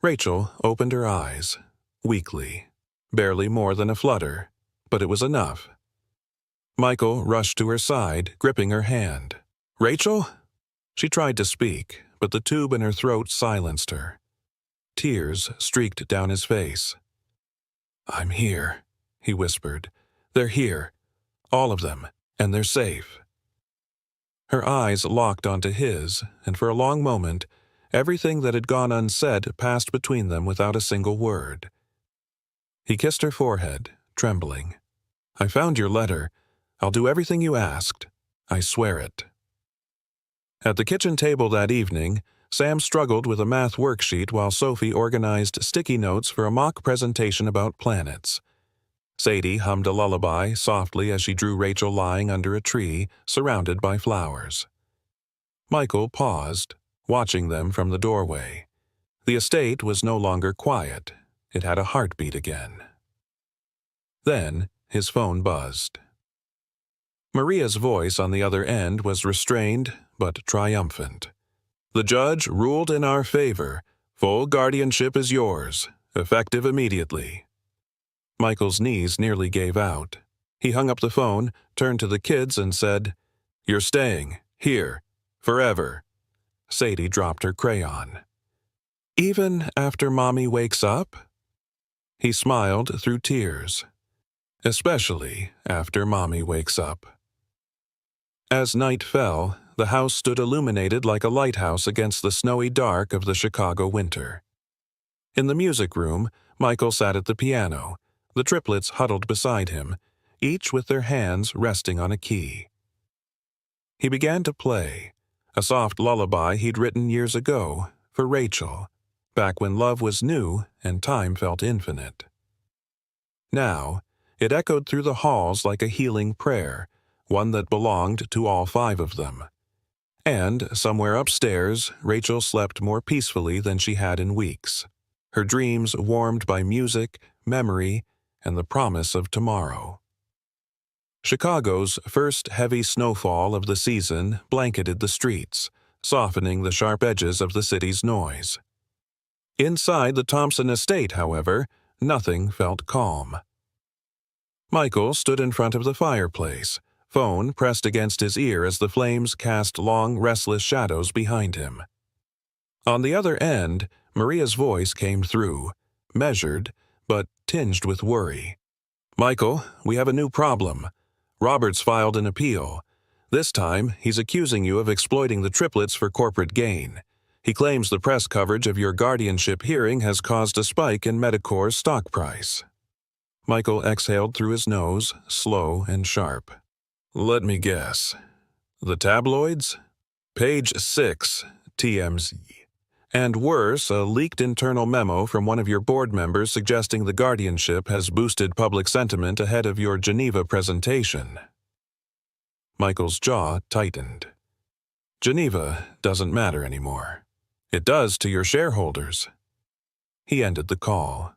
Rachel opened her eyes, weakly, barely more than a flutter, but it was enough. Michael rushed to her side, gripping her hand. Rachel? She tried to speak, but the tube in her throat silenced her. Tears streaked down his face. I'm here, he whispered. They're here, all of them, and they're safe. Her eyes locked onto his, and for a long moment, everything that had gone unsaid passed between them without a single word. He kissed her forehead, trembling. I found your letter. I'll do everything you asked. I swear it. At the kitchen table that evening, Sam struggled with a math worksheet while Sophie organized sticky notes for a mock presentation about planets. Sadie hummed a lullaby softly as she drew Rachel lying under a tree, surrounded by flowers. Michael paused, watching them from the doorway. The estate was no longer quiet. It had a heartbeat again. Then his phone buzzed. Maria's voice on the other end was restrained but triumphant. The judge ruled in our favor. Full guardianship is yours, effective immediately. Michael's knees nearly gave out. He hung up the phone, turned to the kids and said, You're staying, here, forever. Sadie dropped her crayon. Even after Mommy wakes up? He smiled through tears. Especially after Mommy wakes up. As night fell, the house stood illuminated like a lighthouse against the snowy dark of the Chicago winter. In the music room, Michael sat at the piano, the triplets huddled beside him, each with their hands resting on a key. He began to play, a soft lullaby he'd written years ago for Rachel, back when love was new and time felt infinite. Now, it echoed through the halls like a healing prayer, one that belonged to all five of them. And, somewhere upstairs, Rachel slept more peacefully than she had in weeks, her dreams warmed by music, memory, and the promise of tomorrow. Chicago's first heavy snowfall of the season blanketed the streets, softening the sharp edges of the city's noise. Inside the Thompson estate, however, nothing felt calm. Michael stood in front of the fireplace, phone pressed against his ear as the flames cast long, restless shadows behind him. On the other end, Maria's voice came through, measured, but tinged with worry. "Michael, we have a new problem. Robert's filed an appeal. This time, he's accusing you of exploiting the triplets for corporate gain. He claims the press coverage of your guardianship hearing has caused a spike in Medicor's stock price." Michael exhaled through his nose, slow and sharp. "Let me guess. The tabloids? Page 6, TMZ. And worse, a leaked internal memo from one of your board members suggesting the guardianship has boosted public sentiment ahead of your Geneva presentation." Michael's jaw tightened. "Geneva doesn't matter anymore. It does to your shareholders." He ended the call.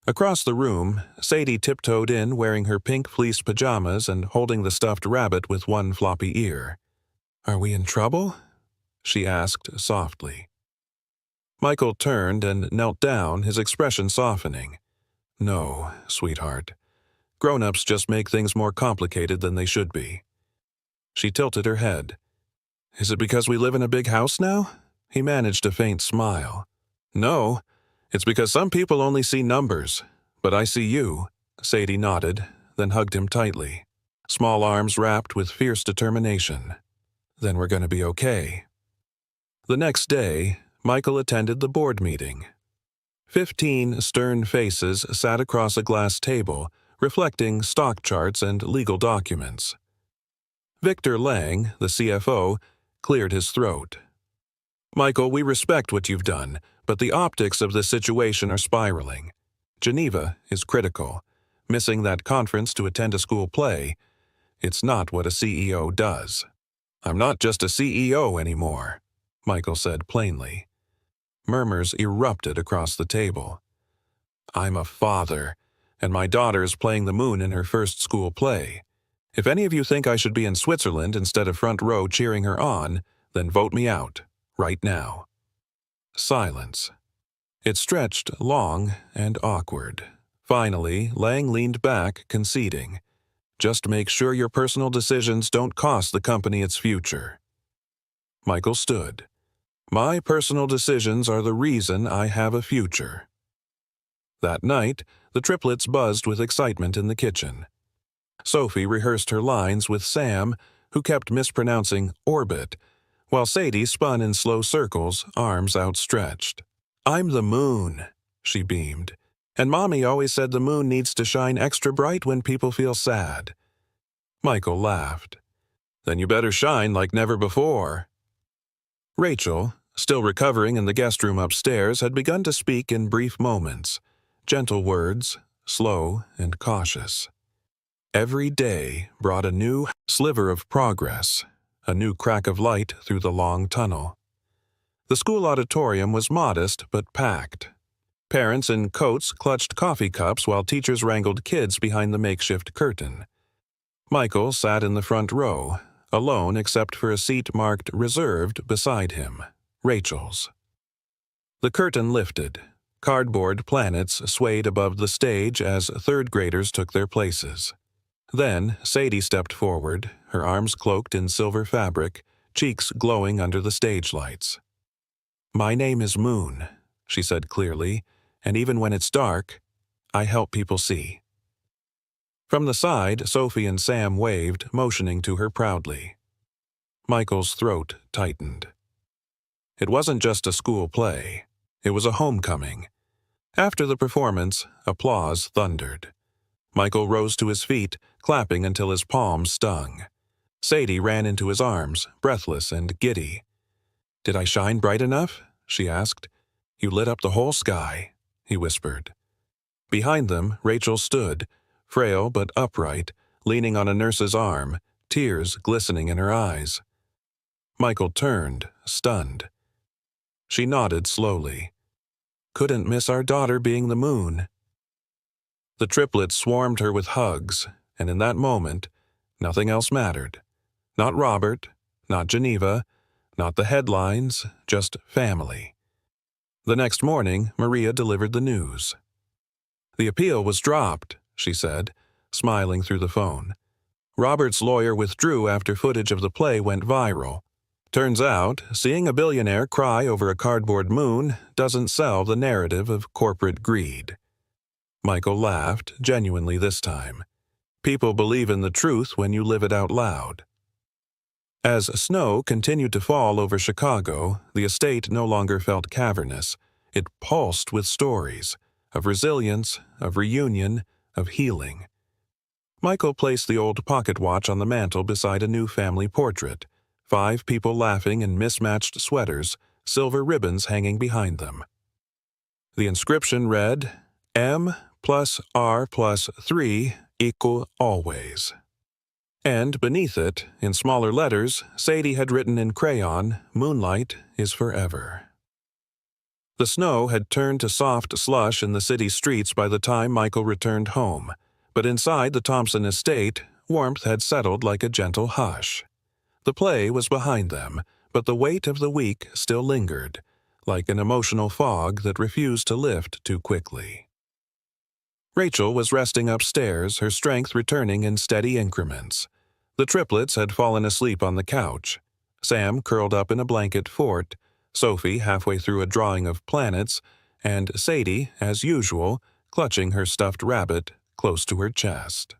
Across the room, Sadie tiptoed in wearing her pink fleece pajamas and holding the stuffed rabbit with one floppy ear. "Are we in trouble?" she asked softly. Michael turned and knelt down, his expression softening. "No, sweetheart. Grown-ups just make things more complicated than they should be." She tilted her head. "Is it because we live in a big house now?" He managed a faint smile. "No, it's because some people only see numbers, but I see you." Sadie nodded, then hugged him tightly, small arms wrapped with fierce determination. "Then we're going to be okay." The next day, Michael attended the board meeting. 15 stern faces sat across a glass table, reflecting stock charts and legal documents. Victor Lang, the CFO, cleared his throat. "Michael, we respect what you've done, but the optics of this situation are spiraling. Geneva is critical. Missing that conference to attend a school play, it's not what a CEO does." "I'm not just a CEO anymore," Michael said plainly. Murmurs erupted across the table. "I'm a father, and my daughter is playing the moon in her first school play. If any of you think I should be in Switzerland instead of front row cheering her on, then vote me out, right now." Silence. It stretched long and awkward. Finally, Lang leaned back, conceding, "Just make sure your personal decisions don't cost the company its future." Michael stood. "My personal decisions are the reason I have a future." That night, the triplets buzzed with excitement in the kitchen. Sophie rehearsed her lines with Sam, who kept mispronouncing orbit, while Sadie spun in slow circles, arms outstretched. "I'm the moon," she beamed. "And Mommy always said the moon needs to shine extra bright when people feel sad." Michael laughed. "Then you better shine like never before." Rachel, still recovering in the guest room upstairs, had begun to speak in brief moments, gentle words, slow and cautious. Every day brought a new sliver of progress, a new crack of light through the long tunnel. The school auditorium was modest but packed. Parents in coats clutched coffee cups while teachers wrangled kids behind the makeshift curtain. Michael sat in the front row, alone except for a seat marked reserved beside him, Rachel's. The curtain lifted. Cardboard planets swayed above the stage as third graders took their places. Then Sadie stepped forward, her arms cloaked in silver fabric, cheeks glowing under the stage lights. "My name is Moon," she said clearly, "and even when it's dark, I help people see." From the side, Sophie and Sam waved, motioning to her proudly. Michael's throat tightened. It wasn't just a school play. It was a homecoming. After the performance, applause thundered. Michael rose to his feet, clapping until his palms stung. Sadie ran into his arms, breathless and giddy. "Did I shine bright enough?" she asked. "You lit up the whole sky," he whispered. Behind them, Rachel stood, frail but upright, leaning on a nurse's arm, tears glistening in her eyes. Michael turned, stunned. She nodded slowly. "Couldn't miss our daughter being the moon." The triplets swarmed her with hugs, and in that moment, nothing else mattered. Not Robert, not Geneva, not the headlines, just family. The next morning, Maria delivered the news. "The appeal was dropped," she said, smiling through the phone. "Robert's lawyer withdrew after footage of the play went viral. Turns out, seeing a billionaire cry over a cardboard moon doesn't sell the narrative of corporate greed." Michael laughed, genuinely this time. People believe in the truth when you live it out loud. As snow continued to fall over Chicago, the estate no longer felt cavernous. It pulsed with stories of resilience, of reunion, of healing. Michael placed the old pocket watch on the mantel beside a new family portrait, 5 people laughing in mismatched sweaters, silver ribbons hanging behind them. The inscription read, "M plus R plus 3 equal always." And beneath it, in smaller letters, Sadie had written in crayon, "Moonlight is forever." The snow had turned to soft slush in the city streets by the time Michael returned home, but inside the Thompson estate, warmth had settled like a gentle hush. The play was behind them, but the weight of the week still lingered, like an emotional fog that refused to lift too quickly. Rachel was resting upstairs, her strength returning in steady increments. The triplets had fallen asleep on the couch. Sam curled up in a blanket fort, Sophie halfway through a drawing of planets, and Sadie, as usual, clutching her stuffed rabbit close to her chest.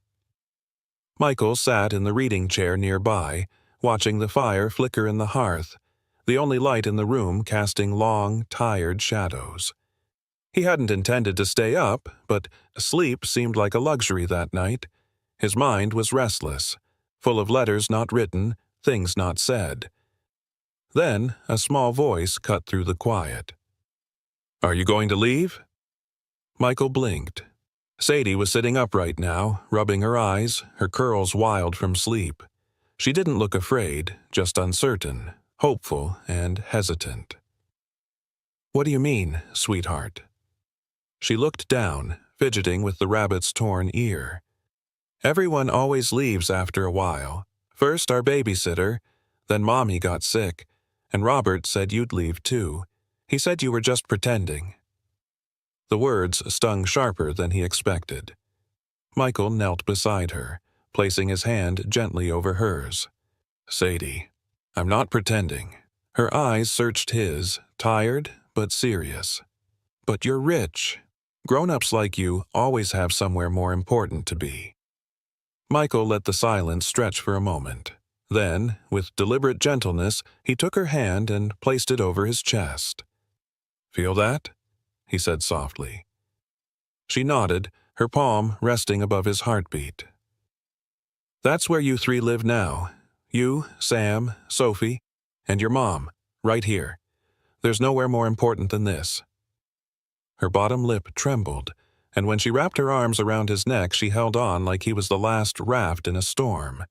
Michael sat in the reading chair nearby, watching the fire flicker in the hearth, the only light in the room casting long, tired shadows. He hadn't intended to stay up, but sleep seemed like a luxury that night. His mind was restless, full of letters not written, things not said. Then a small voice cut through the quiet. "Are you going to leave?" Michael blinked. Sadie was sitting upright now, rubbing her eyes, her curls wild from sleep. She didn't look afraid, just uncertain, hopeful, and hesitant. "What do you mean, sweetheart?" She looked down, fidgeting with the rabbit's torn ear. "Everyone always leaves after a while. First our babysitter, then Mommy got sick, and Robert said you'd leave too. He said you were just pretending." The words stung sharper than he expected. Michael knelt beside her, placing his hand gently over hers. "Sadie, I'm not pretending." Her eyes searched his, tired but serious. "But you're rich. Grown-ups like you always have somewhere more important to be." Michael let the silence stretch for a moment. Then, with deliberate gentleness, he took her hand and placed it over his chest. "Feel that?" he said softly. She nodded, her palm resting above his heartbeat. "That's where you 3 live now. You, Sam, Sophie, and your mom, right here. There's nowhere more important than this." Her bottom lip trembled, and when she wrapped her arms around his neck she held on like he was the last raft in a storm.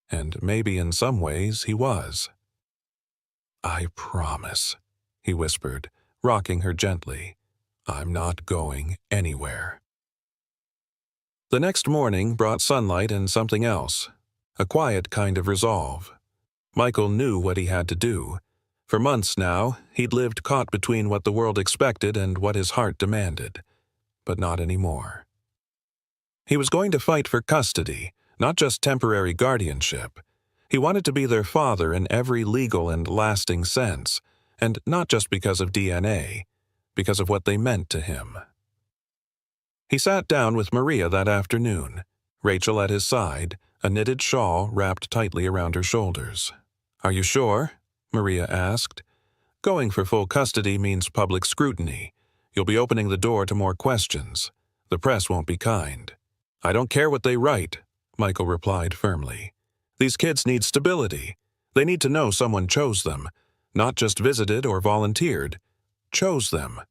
And maybe in some ways he was. "I promise," he whispered, rocking her gently. "I'm not going anywhere." The next morning brought sunlight and something else, a quiet kind of resolve. Michael knew what he had to do. For months now, he'd lived caught between what the world expected and what his heart demanded. But not anymore. He was going to fight for custody, not just temporary guardianship. He wanted to be their father in every legal and lasting sense, and not just because of DNA, because of what they meant to him. He sat down with Maria that afternoon, Rachel at his side, a knitted shawl wrapped tightly around her shoulders. "Are you sure?" Maria asked. "Going for full custody means public scrutiny. You'll be opening the door to more questions. The press won't be kind." "I don't care what they write," Michael replied firmly. "These kids need stability. They need to know someone chose them, not just visited or volunteered. Chose them."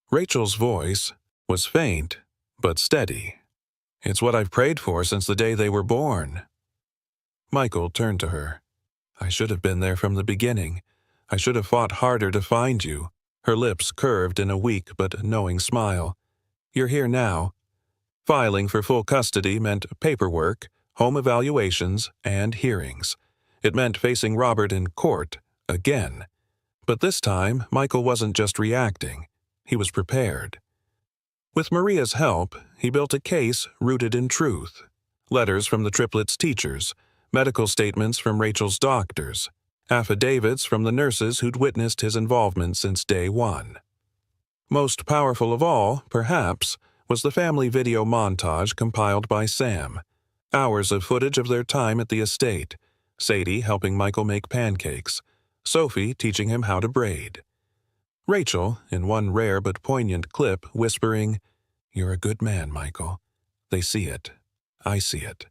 Rachel's voice was faint, but steady. "It's what I've prayed for since the day they were born." Michael turned to her. "I should have been there from the beginning. I should have fought harder to find you." Her lips curved in a weak but knowing smile. "You're here now." Filing for full custody meant paperwork, home evaluations, and hearings. It meant facing Robert in court, again. But this time, Michael wasn't just reacting. He was prepared. With Maria's help, he built a case rooted in truth. Letters from the triplets' teachers, medical statements from Rachel's doctors, affidavits from the nurses who'd witnessed his involvement since day one. Most powerful of all, perhaps, was the family video montage compiled by Sam. Hours of footage of their time at the estate, Sadie helping Michael make pancakes, Sophie teaching him how to braid. Rachel, in one rare but poignant clip, whispering, "You're a good man, Michael. They see it. I see it."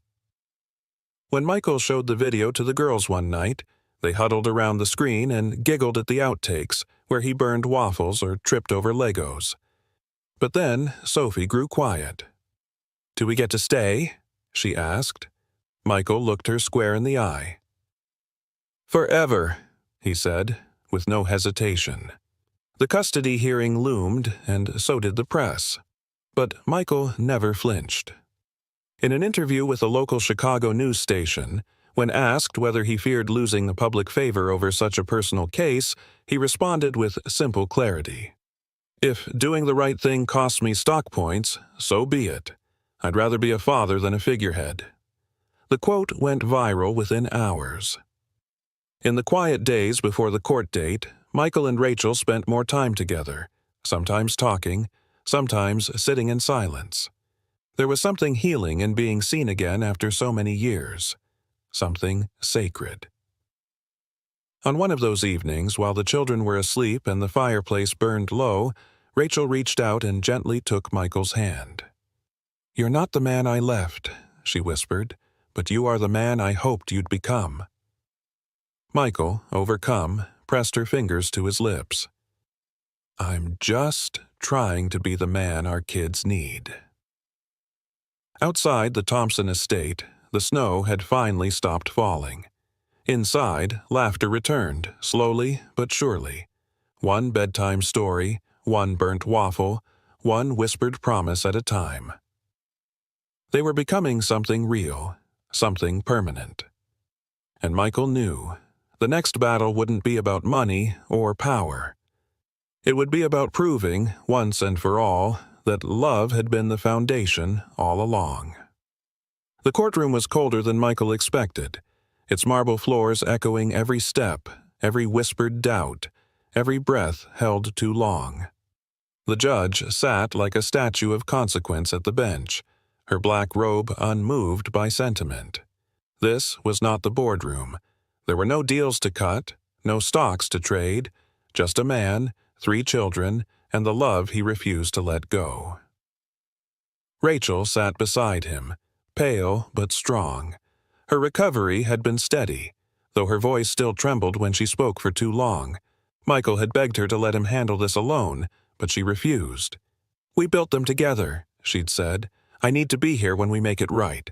When Michael showed the video to the girls one night, they huddled around the screen and giggled at the outtakes, where he burned waffles or tripped over Legos. But then Sophie grew quiet. "Do we get to stay?" she asked. Michael looked her square in the eye. "Forever," he said, with no hesitation. The custody hearing loomed, and so did the press. But Michael never flinched. In an interview with a local Chicago news station, when asked whether he feared losing the public favor over such a personal case, he responded with simple clarity. "If doing the right thing costs me stock points, so be it. I'd rather be a father than a figurehead." The quote went viral within hours. In the quiet days before the court date, Michael and Rachel spent more time together, sometimes talking, sometimes sitting in silence. There was something healing in being seen again after so many years. Something sacred. On one of those evenings, while the children were asleep and the fireplace burned low, Rachel reached out and gently took Michael's hand. "You're not the man I left," she whispered, "but you are the man I hoped you'd become." Michael, overcome, pressed her fingers to his lips. "I'm just trying to be the man our kids need." Outside the Thompson estate, the snow had finally stopped falling. Inside, laughter returned, slowly but surely. One bedtime story, one burnt waffle, one whispered promise at a time. They were becoming something real, something permanent. And Michael knew the next battle wouldn't be about money or power. It would be about proving, once and for all, that love had been the foundation all along. The courtroom was colder than Michael expected, its marble floors echoing every step, every whispered doubt, every breath held too long. The judge sat like a statue of consequence at the bench, her black robe unmoved by sentiment. This was not the boardroom. There were no deals to cut, no stocks to trade, just a man, 3 children, and the love he refused to let go. Rachel sat beside him, pale but strong. Her recovery had been steady, though her voice still trembled when she spoke for too long. Michael had begged her to let him handle this alone, but she refused. "We built them together," she'd said. "I need to be here when we make it right."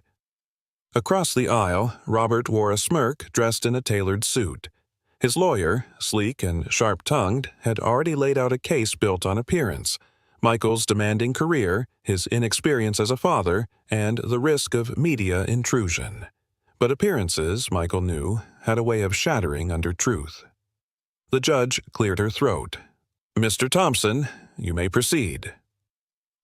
Across the aisle, Robert wore a smirk dressed in a tailored suit. His lawyer, sleek and sharp-tongued, had already laid out a case built on appearance: Michael's demanding career, his inexperience as a father, and the risk of media intrusion. But appearances, Michael knew, had a way of shattering under truth. The judge cleared her throat. "Mr. Thompson, you may proceed."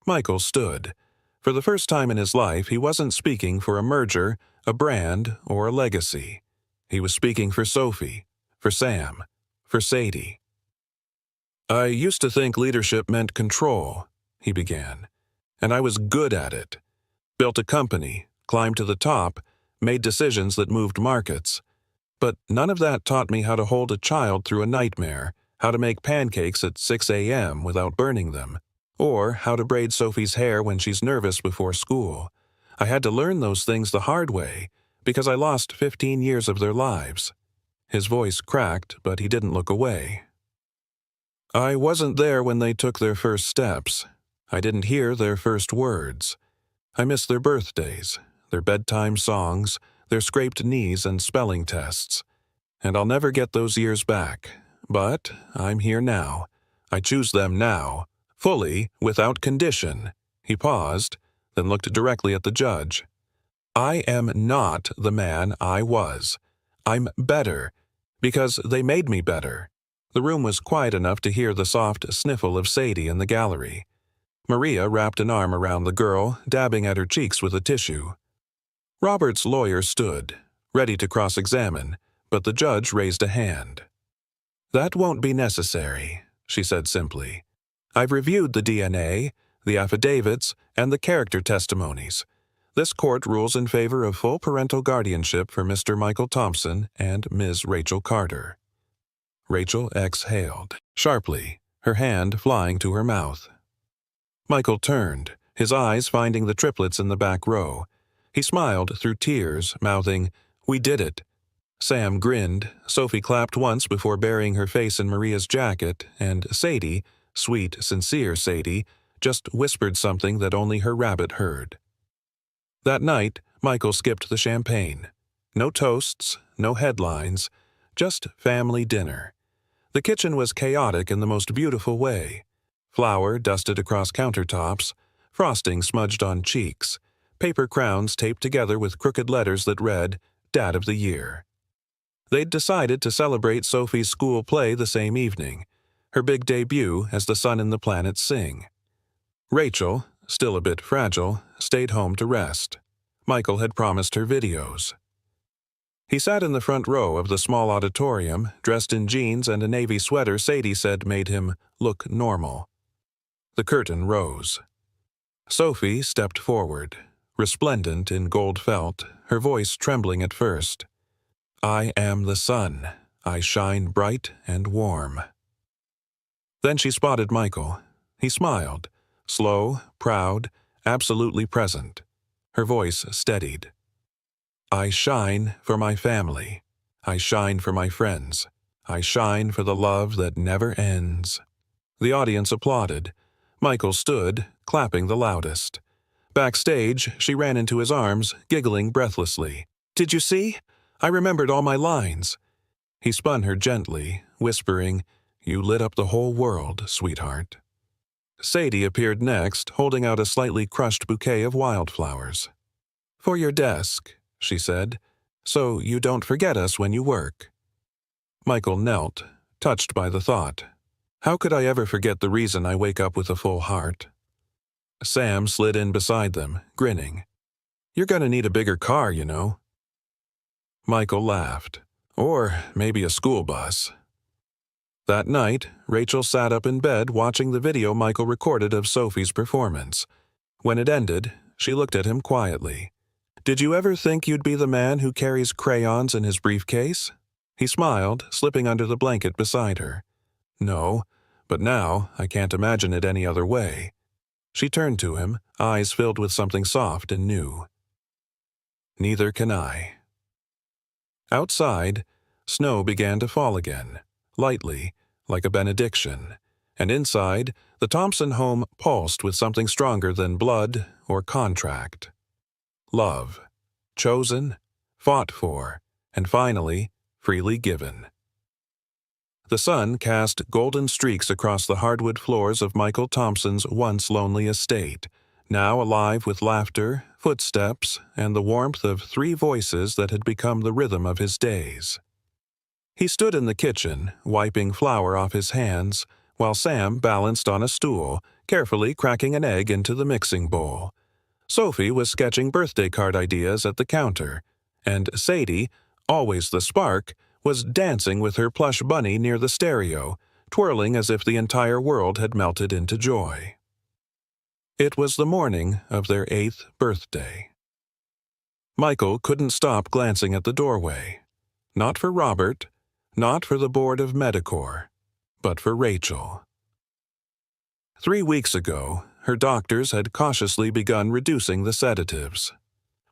Michael stood. For the first time in his life, he wasn't speaking for a merger, a brand, or a legacy. He was speaking for Sophie, for Sam, for Sadie. "I used to think leadership meant control," he began, "and I was good at it. Built a company, climbed to the top, made decisions that moved markets. But none of that taught me how to hold a child through a nightmare, how to make pancakes at 6 a.m. without burning them, or how to braid Sophie's hair when she's nervous before school. I had to learn those things the hard way, because I lost 15 years of their lives. His voice cracked, but he didn't look away. I wasn't there when they took their first steps. I didn't hear their first words. I missed their birthdays, their bedtime songs, their scraped knees and spelling tests. And I'll never get those years back. But I'm here now. I choose them now, fully, without condition. He paused, then looked directly at the judge. I am not the man I was. I'm better, because they made me better. The room was quiet enough to hear the soft sniffle of Sadie in the gallery. Maria wrapped an arm around the girl, dabbing at her cheeks with a tissue. Robert's lawyer stood, ready to cross-examine, but the judge raised a hand. That won't be necessary, she said simply. I've reviewed the DNA, the affidavits, and the character testimonies. This court rules in favor of full parental guardianship for Mr. Michael Thompson and Ms. Rachel Carter. Rachel exhaled, sharply, her hand flying to her mouth. Michael turned, his eyes finding the triplets in the back row. He smiled through tears, mouthing, "We did it." Sam grinned, Sophie clapped once before burying her face in Maria's jacket, and Sadie, sweet, sincere Sadie, just whispered something that only her rabbit heard. That night, Michael skipped the champagne. No toasts, no headlines, just family dinner. The kitchen was chaotic in the most beautiful way. Flour dusted across countertops, frosting smudged on cheeks, paper crowns taped together with crooked letters that read, Dad of the Year. They'd decided to celebrate Sophie's school play the same evening, her big debut as the Sun and the Planets sing. Rachel, still a bit fragile, stayed home to rest. Michael had promised her videos. He sat in the front row of the small auditorium, dressed in jeans and a navy sweater Sadie said made him look normal. The curtain rose. Sophie stepped forward, resplendent in gold felt, her voice trembling at first. I am the sun. I shine bright and warm. Then she spotted Michael. He smiled, slow, proud, absolutely present. Her voice steadied. I shine for my family. I shine for my friends. I shine for the love that never ends. The audience applauded. Michael stood, clapping the loudest. Backstage, she ran into his arms, giggling breathlessly. Did you see? I remembered all my lines. He spun her gently, whispering, You lit up the whole world, sweetheart. Sadie appeared next, holding out a slightly crushed bouquet of wildflowers. For your desk, she said, so you don't forget us when you work. Michael knelt, touched by the thought. How could I ever forget the reason I wake up with a full heart? Sam slid in beside them, grinning. You're gonna need a bigger car, you know. Michael laughed. Or maybe a school bus. That night, Rachel sat up in bed watching the video Michael recorded of Sophie's performance. When it ended, she looked at him quietly. Did you ever think you'd be the man who carries crayons in his briefcase? He smiled, slipping under the blanket beside her. No, but now I can't imagine it any other way. She turned to him, eyes filled with something soft and new. Neither can I. Outside, snow began to fall again, lightly, like a benediction, and inside, the Thompson home pulsed with something stronger than blood or contract. Love, chosen, fought for, and finally, freely given. The sun cast golden streaks across the hardwood floors of Michael Thompson's once lonely estate, now alive with laughter, footsteps, and the warmth of three voices that had become the rhythm of his days. He stood in the kitchen, wiping flour off his hands, while Sam balanced on a stool, carefully cracking an egg into the mixing bowl. Sophie was sketching birthday card ideas at the counter, and Sadie, always the spark, was dancing with her plush bunny near the stereo, twirling as if the entire world had melted into joy. It was the morning of their 8th birthday. Michael couldn't stop glancing at the doorway. Not for Robert, not for the board of Medicor, but for Rachel. 3 weeks ago, her doctors had cautiously begun reducing the sedatives.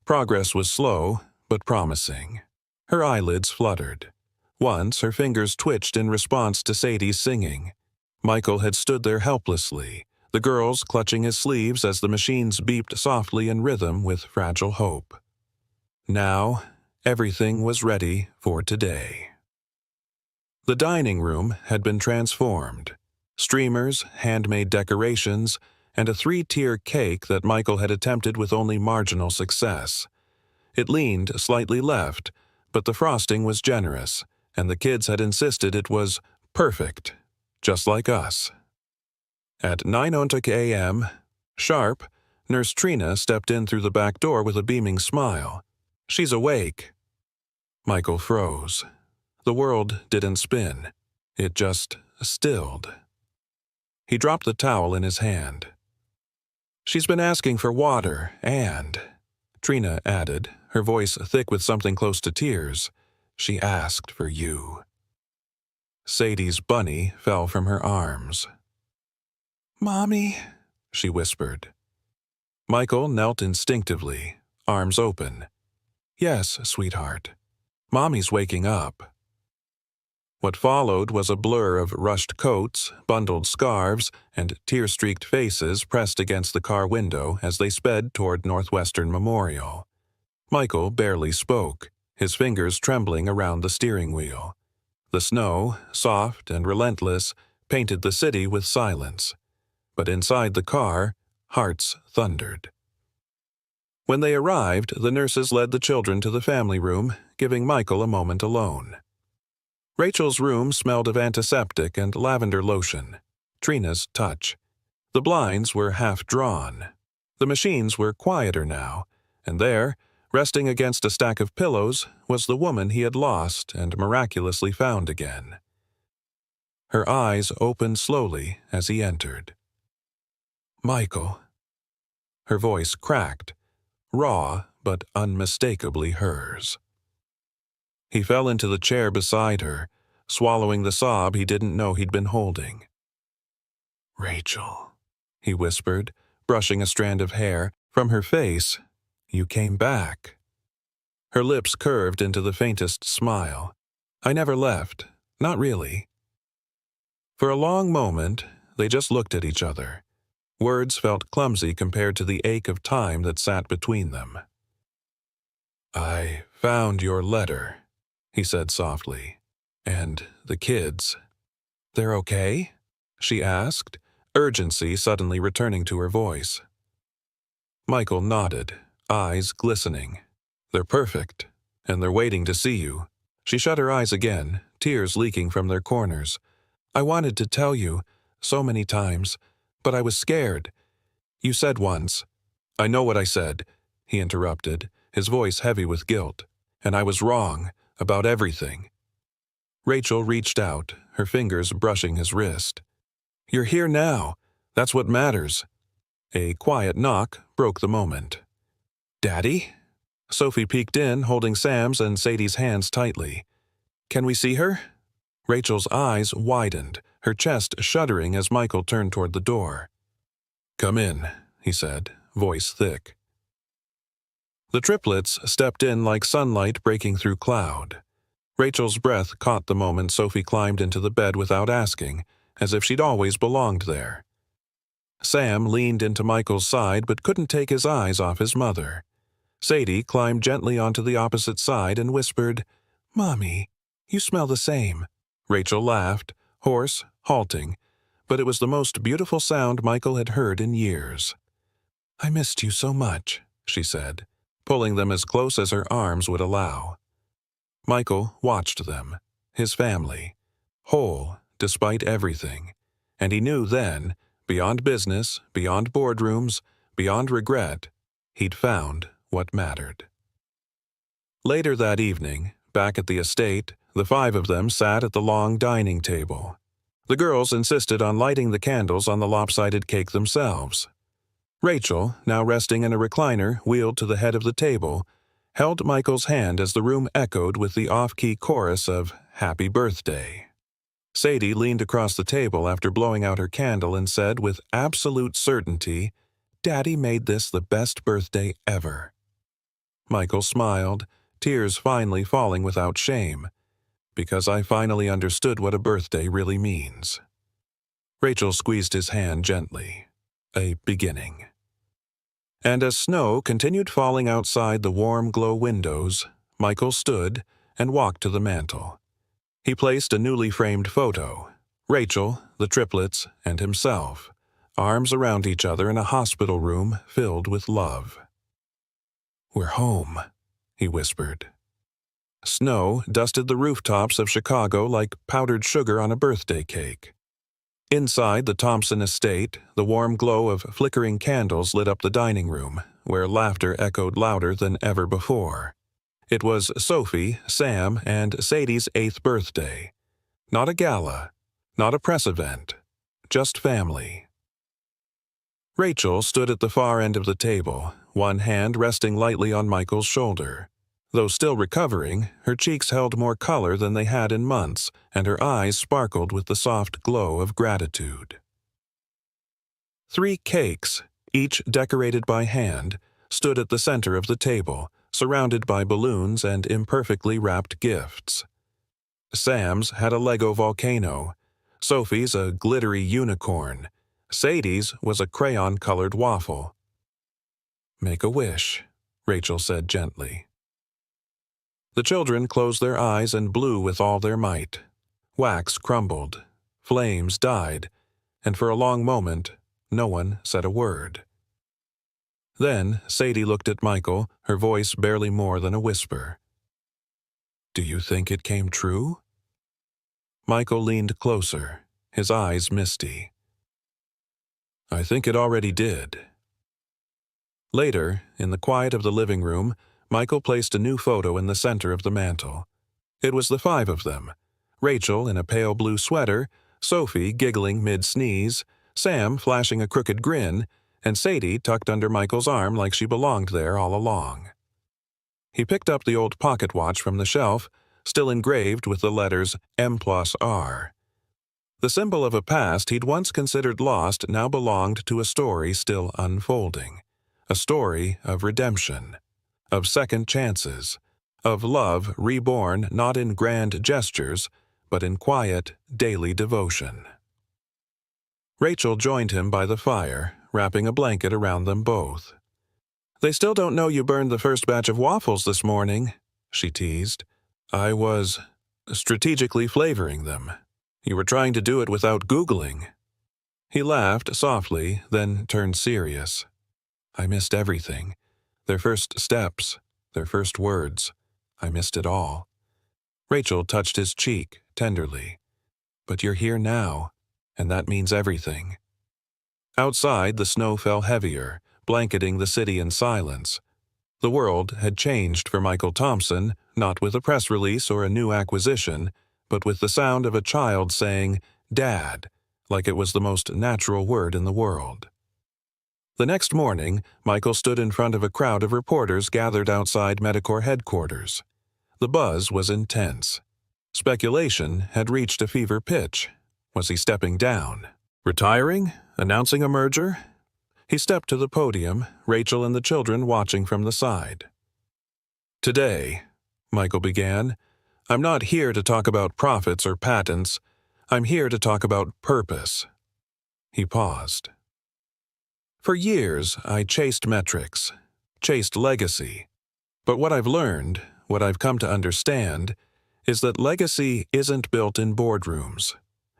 Progress was slow, but promising. Her eyelids fluttered. Once, her fingers twitched in response to Sadie's singing. Michael had stood there helplessly, the girls clutching his sleeves as the machines beeped softly in rhythm with fragile hope. Now, everything was ready for today. The dining room had been transformed. Streamers, handmade decorations, and a 3-tier cake that Michael had attempted with only marginal success. It leaned slightly left, but the frosting was generous, and the kids had insisted it was perfect, just like us. At 9:00 a.m., sharp, Nurse Trina stepped in through the back door with a beaming smile. "She's awake." Michael froze. The world didn't spin. It just stilled. He dropped the towel in his hand. "She's been asking for water, and," Trina added, her voice thick with something close to tears, "she asked for you." Sadie's bunny fell from her arms. "Mommy," she whispered. Michael knelt instinctively, arms open. "Yes, sweetheart. Mommy's waking up." What followed was a blur of rushed coats, bundled scarves, and tear-streaked faces pressed against the car window as they sped toward Northwestern Memorial. Michael barely spoke, his fingers trembling around the steering wheel. The snow, soft and relentless, painted the city with silence. But inside the car, hearts thundered. When they arrived, the nurses led the children to the family room, giving Michael a moment alone. Rachel's room smelled of antiseptic and lavender lotion. Trina's touch. The blinds were half drawn. The machines were quieter now, and there, resting against a stack of pillows, was the woman he had lost and miraculously found again. Her eyes opened slowly as he entered. "Michael." Her voice cracked, raw but unmistakably hers. He fell into the chair beside her, swallowing the sob he didn't know he'd been holding. "Rachel," he whispered, brushing a strand of hair from her face. "You came back." Her lips curved into the faintest smile. "I never left. Not really." For a long moment, they just looked at each other. Words felt clumsy compared to the ache of time that sat between them. "I found your letter," he said softly. "And the kids. They're okay?" she asked, urgency suddenly returning to her voice. Michael nodded, eyes glistening. "They're perfect, and they're waiting to see you." She shut her eyes again, tears leaking from their corners. "I wanted to tell you, so many times, but I was scared. You said once—" "I know what I said," he interrupted, his voice heavy with guilt. "And I was wrong, about everything." Rachel reached out, her fingers brushing his wrist. "You're here now. That's what matters." A quiet knock broke the moment. "Daddy?" Sophie peeked in, holding Sam's and Sadie's hands tightly. "Can we see her?" Rachel's eyes widened, her chest shuddering as Michael turned toward the door. "Come in," he said, voice thick. The triplets stepped in like sunlight breaking through cloud. Rachel's breath caught the moment Sophie climbed into the bed without asking, as if she'd always belonged there. Sam leaned into Michael's side but couldn't take his eyes off his mother. Sadie climbed gently onto the opposite side and whispered, "Mommy, you smell the same." Rachel laughed, hoarse, halting, but it was the most beautiful sound Michael had heard in years. "I missed you so much," she said, pulling them as close as her arms would allow. Michael watched them, his family, whole despite everything, and he knew then, beyond business, beyond boardrooms, beyond regret, he'd found what mattered. Later that evening, back at the estate, the 5 of them sat at the long dining table. The girls insisted on lighting the candles on the lopsided cake themselves. Rachel, now resting in a recliner wheeled to the head of the table, held Michael's hand as the room echoed with the off-key chorus of Happy Birthday. Sadie leaned across the table after blowing out her candle and said with absolute certainty, "Daddy made this the best birthday ever." Michael smiled, tears finally falling without shame, because I finally understood what a birthday really means. Rachel squeezed his hand gently. A beginning. And as snow continued falling outside the warm glow windows, Michael stood and walked to the mantel. He placed a newly framed photo, Rachel, the triplets, and himself, arms around each other in a hospital room filled with love. "We're home," he whispered. Snow dusted the rooftops of Chicago like powdered sugar on a birthday cake. Inside the Thompson estate, the warm glow of flickering candles lit up the dining room, where laughter echoed louder than ever before. It was Sophie, Sam, and Sadie's 8th birthday. Not a gala, not a press event, just family. Rachel stood at the far end of the table, one hand resting lightly on Michael's shoulder. Though still recovering, her cheeks held more color than they had in months, and her eyes sparkled with the soft glow of gratitude. 3 cakes, each decorated by hand, stood at the center of the table, surrounded by balloons and imperfectly wrapped gifts. Sam's had a Lego volcano, Sophie's a glittery unicorn, Sadie's was a crayon-colored waffle. "Make a wish," Rachel said gently. The children closed their eyes and blew with all their might. Wax crumbled, flames died, and for a long moment, no one said a word. Then Sadie looked at Michael, her voice barely more than a whisper. "Do you think it came true?" Michael leaned closer, his eyes misty. "I think it already did." Later, in the quiet of the living room, Michael placed a new photo in the center of the mantel. It was the 5 of them, Rachel in a pale blue sweater, Sophie giggling mid-sneeze, Sam flashing a crooked grin, and Sadie tucked under Michael's arm like she belonged there all along. He picked up the old pocket watch from the shelf, still engraved with the letters M+R. The symbol of a past he'd once considered lost now belonged to a story still unfolding, a story of redemption, of second chances, of love reborn not in grand gestures, but in quiet, daily devotion. Rachel joined him by the fire, wrapping a blanket around them both. "They still don't know you burned the first batch of waffles this morning," she teased. "I was strategically flavoring them. You were trying to do it without Googling." He laughed softly, then turned serious. "I missed everything. Their first steps, their first words. I missed it all." Rachel touched his cheek tenderly. "But you're here now, and that means everything." Outside, the snow fell heavier, blanketing the city in silence. The world had changed for Michael Thompson, not with a press release or a new acquisition, but with the sound of a child saying, "Dad," like it was the most natural word in the world. The next morning, Michael stood in front of a crowd of reporters gathered outside Medicor headquarters. The buzz was intense. Speculation had reached a fever pitch. Was he stepping down? Retiring? Announcing a merger? He stepped to the podium, Rachel and the children watching from the side. "Today," Michael began, "I'm not here to talk about profits or patents. I'm here to talk about purpose." He paused. "For years, I chased metrics, chased legacy. But what I've learned, what I've come to understand, is that legacy isn't built in boardrooms.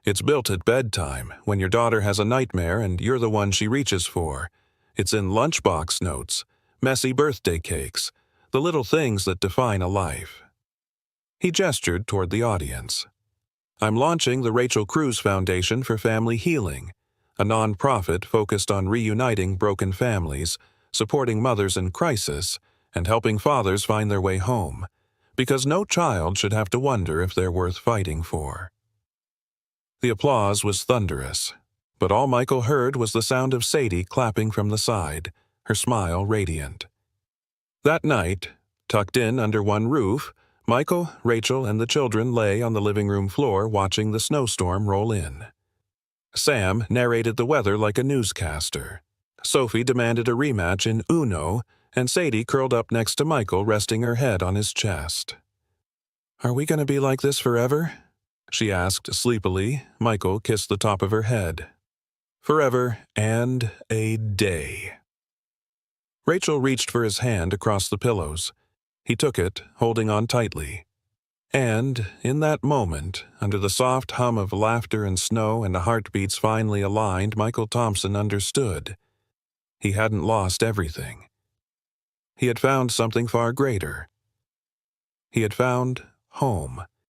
It's built at bedtime, when your daughter has a nightmare and you're the one she reaches for. It's in lunchbox notes, messy birthday cakes, the little things that define a life." He gestured toward the audience. "I'm launching the Rachel Cruz Foundation for Family Healing, a non-profit focused on reuniting broken families, supporting mothers in crisis, and helping fathers find their way home, because no child should have to wonder if they're worth fighting for." The applause was thunderous, but all Michael heard was the sound of Sadie clapping from the side, her smile radiant. That night, Tucked in under one roof, Michael, Rachel, and the children lay on the living room floor watching the snowstorm roll in. Sam narrated the weather like a newscaster. Sophie demanded a rematch in Uno, and Sadie curled up next to Michael, resting her head on his chest. "Are we going to be like this forever?" she asked sleepily. Michael kissed the top of her head. "Forever and a day." Rachel reached for his hand across the pillows. He took it, holding on tightly. And, in that moment, under the soft hum of laughter and snow and the heartbeats finely aligned, Michael Thompson understood. He hadn't lost everything. He had found something far greater. He had found home.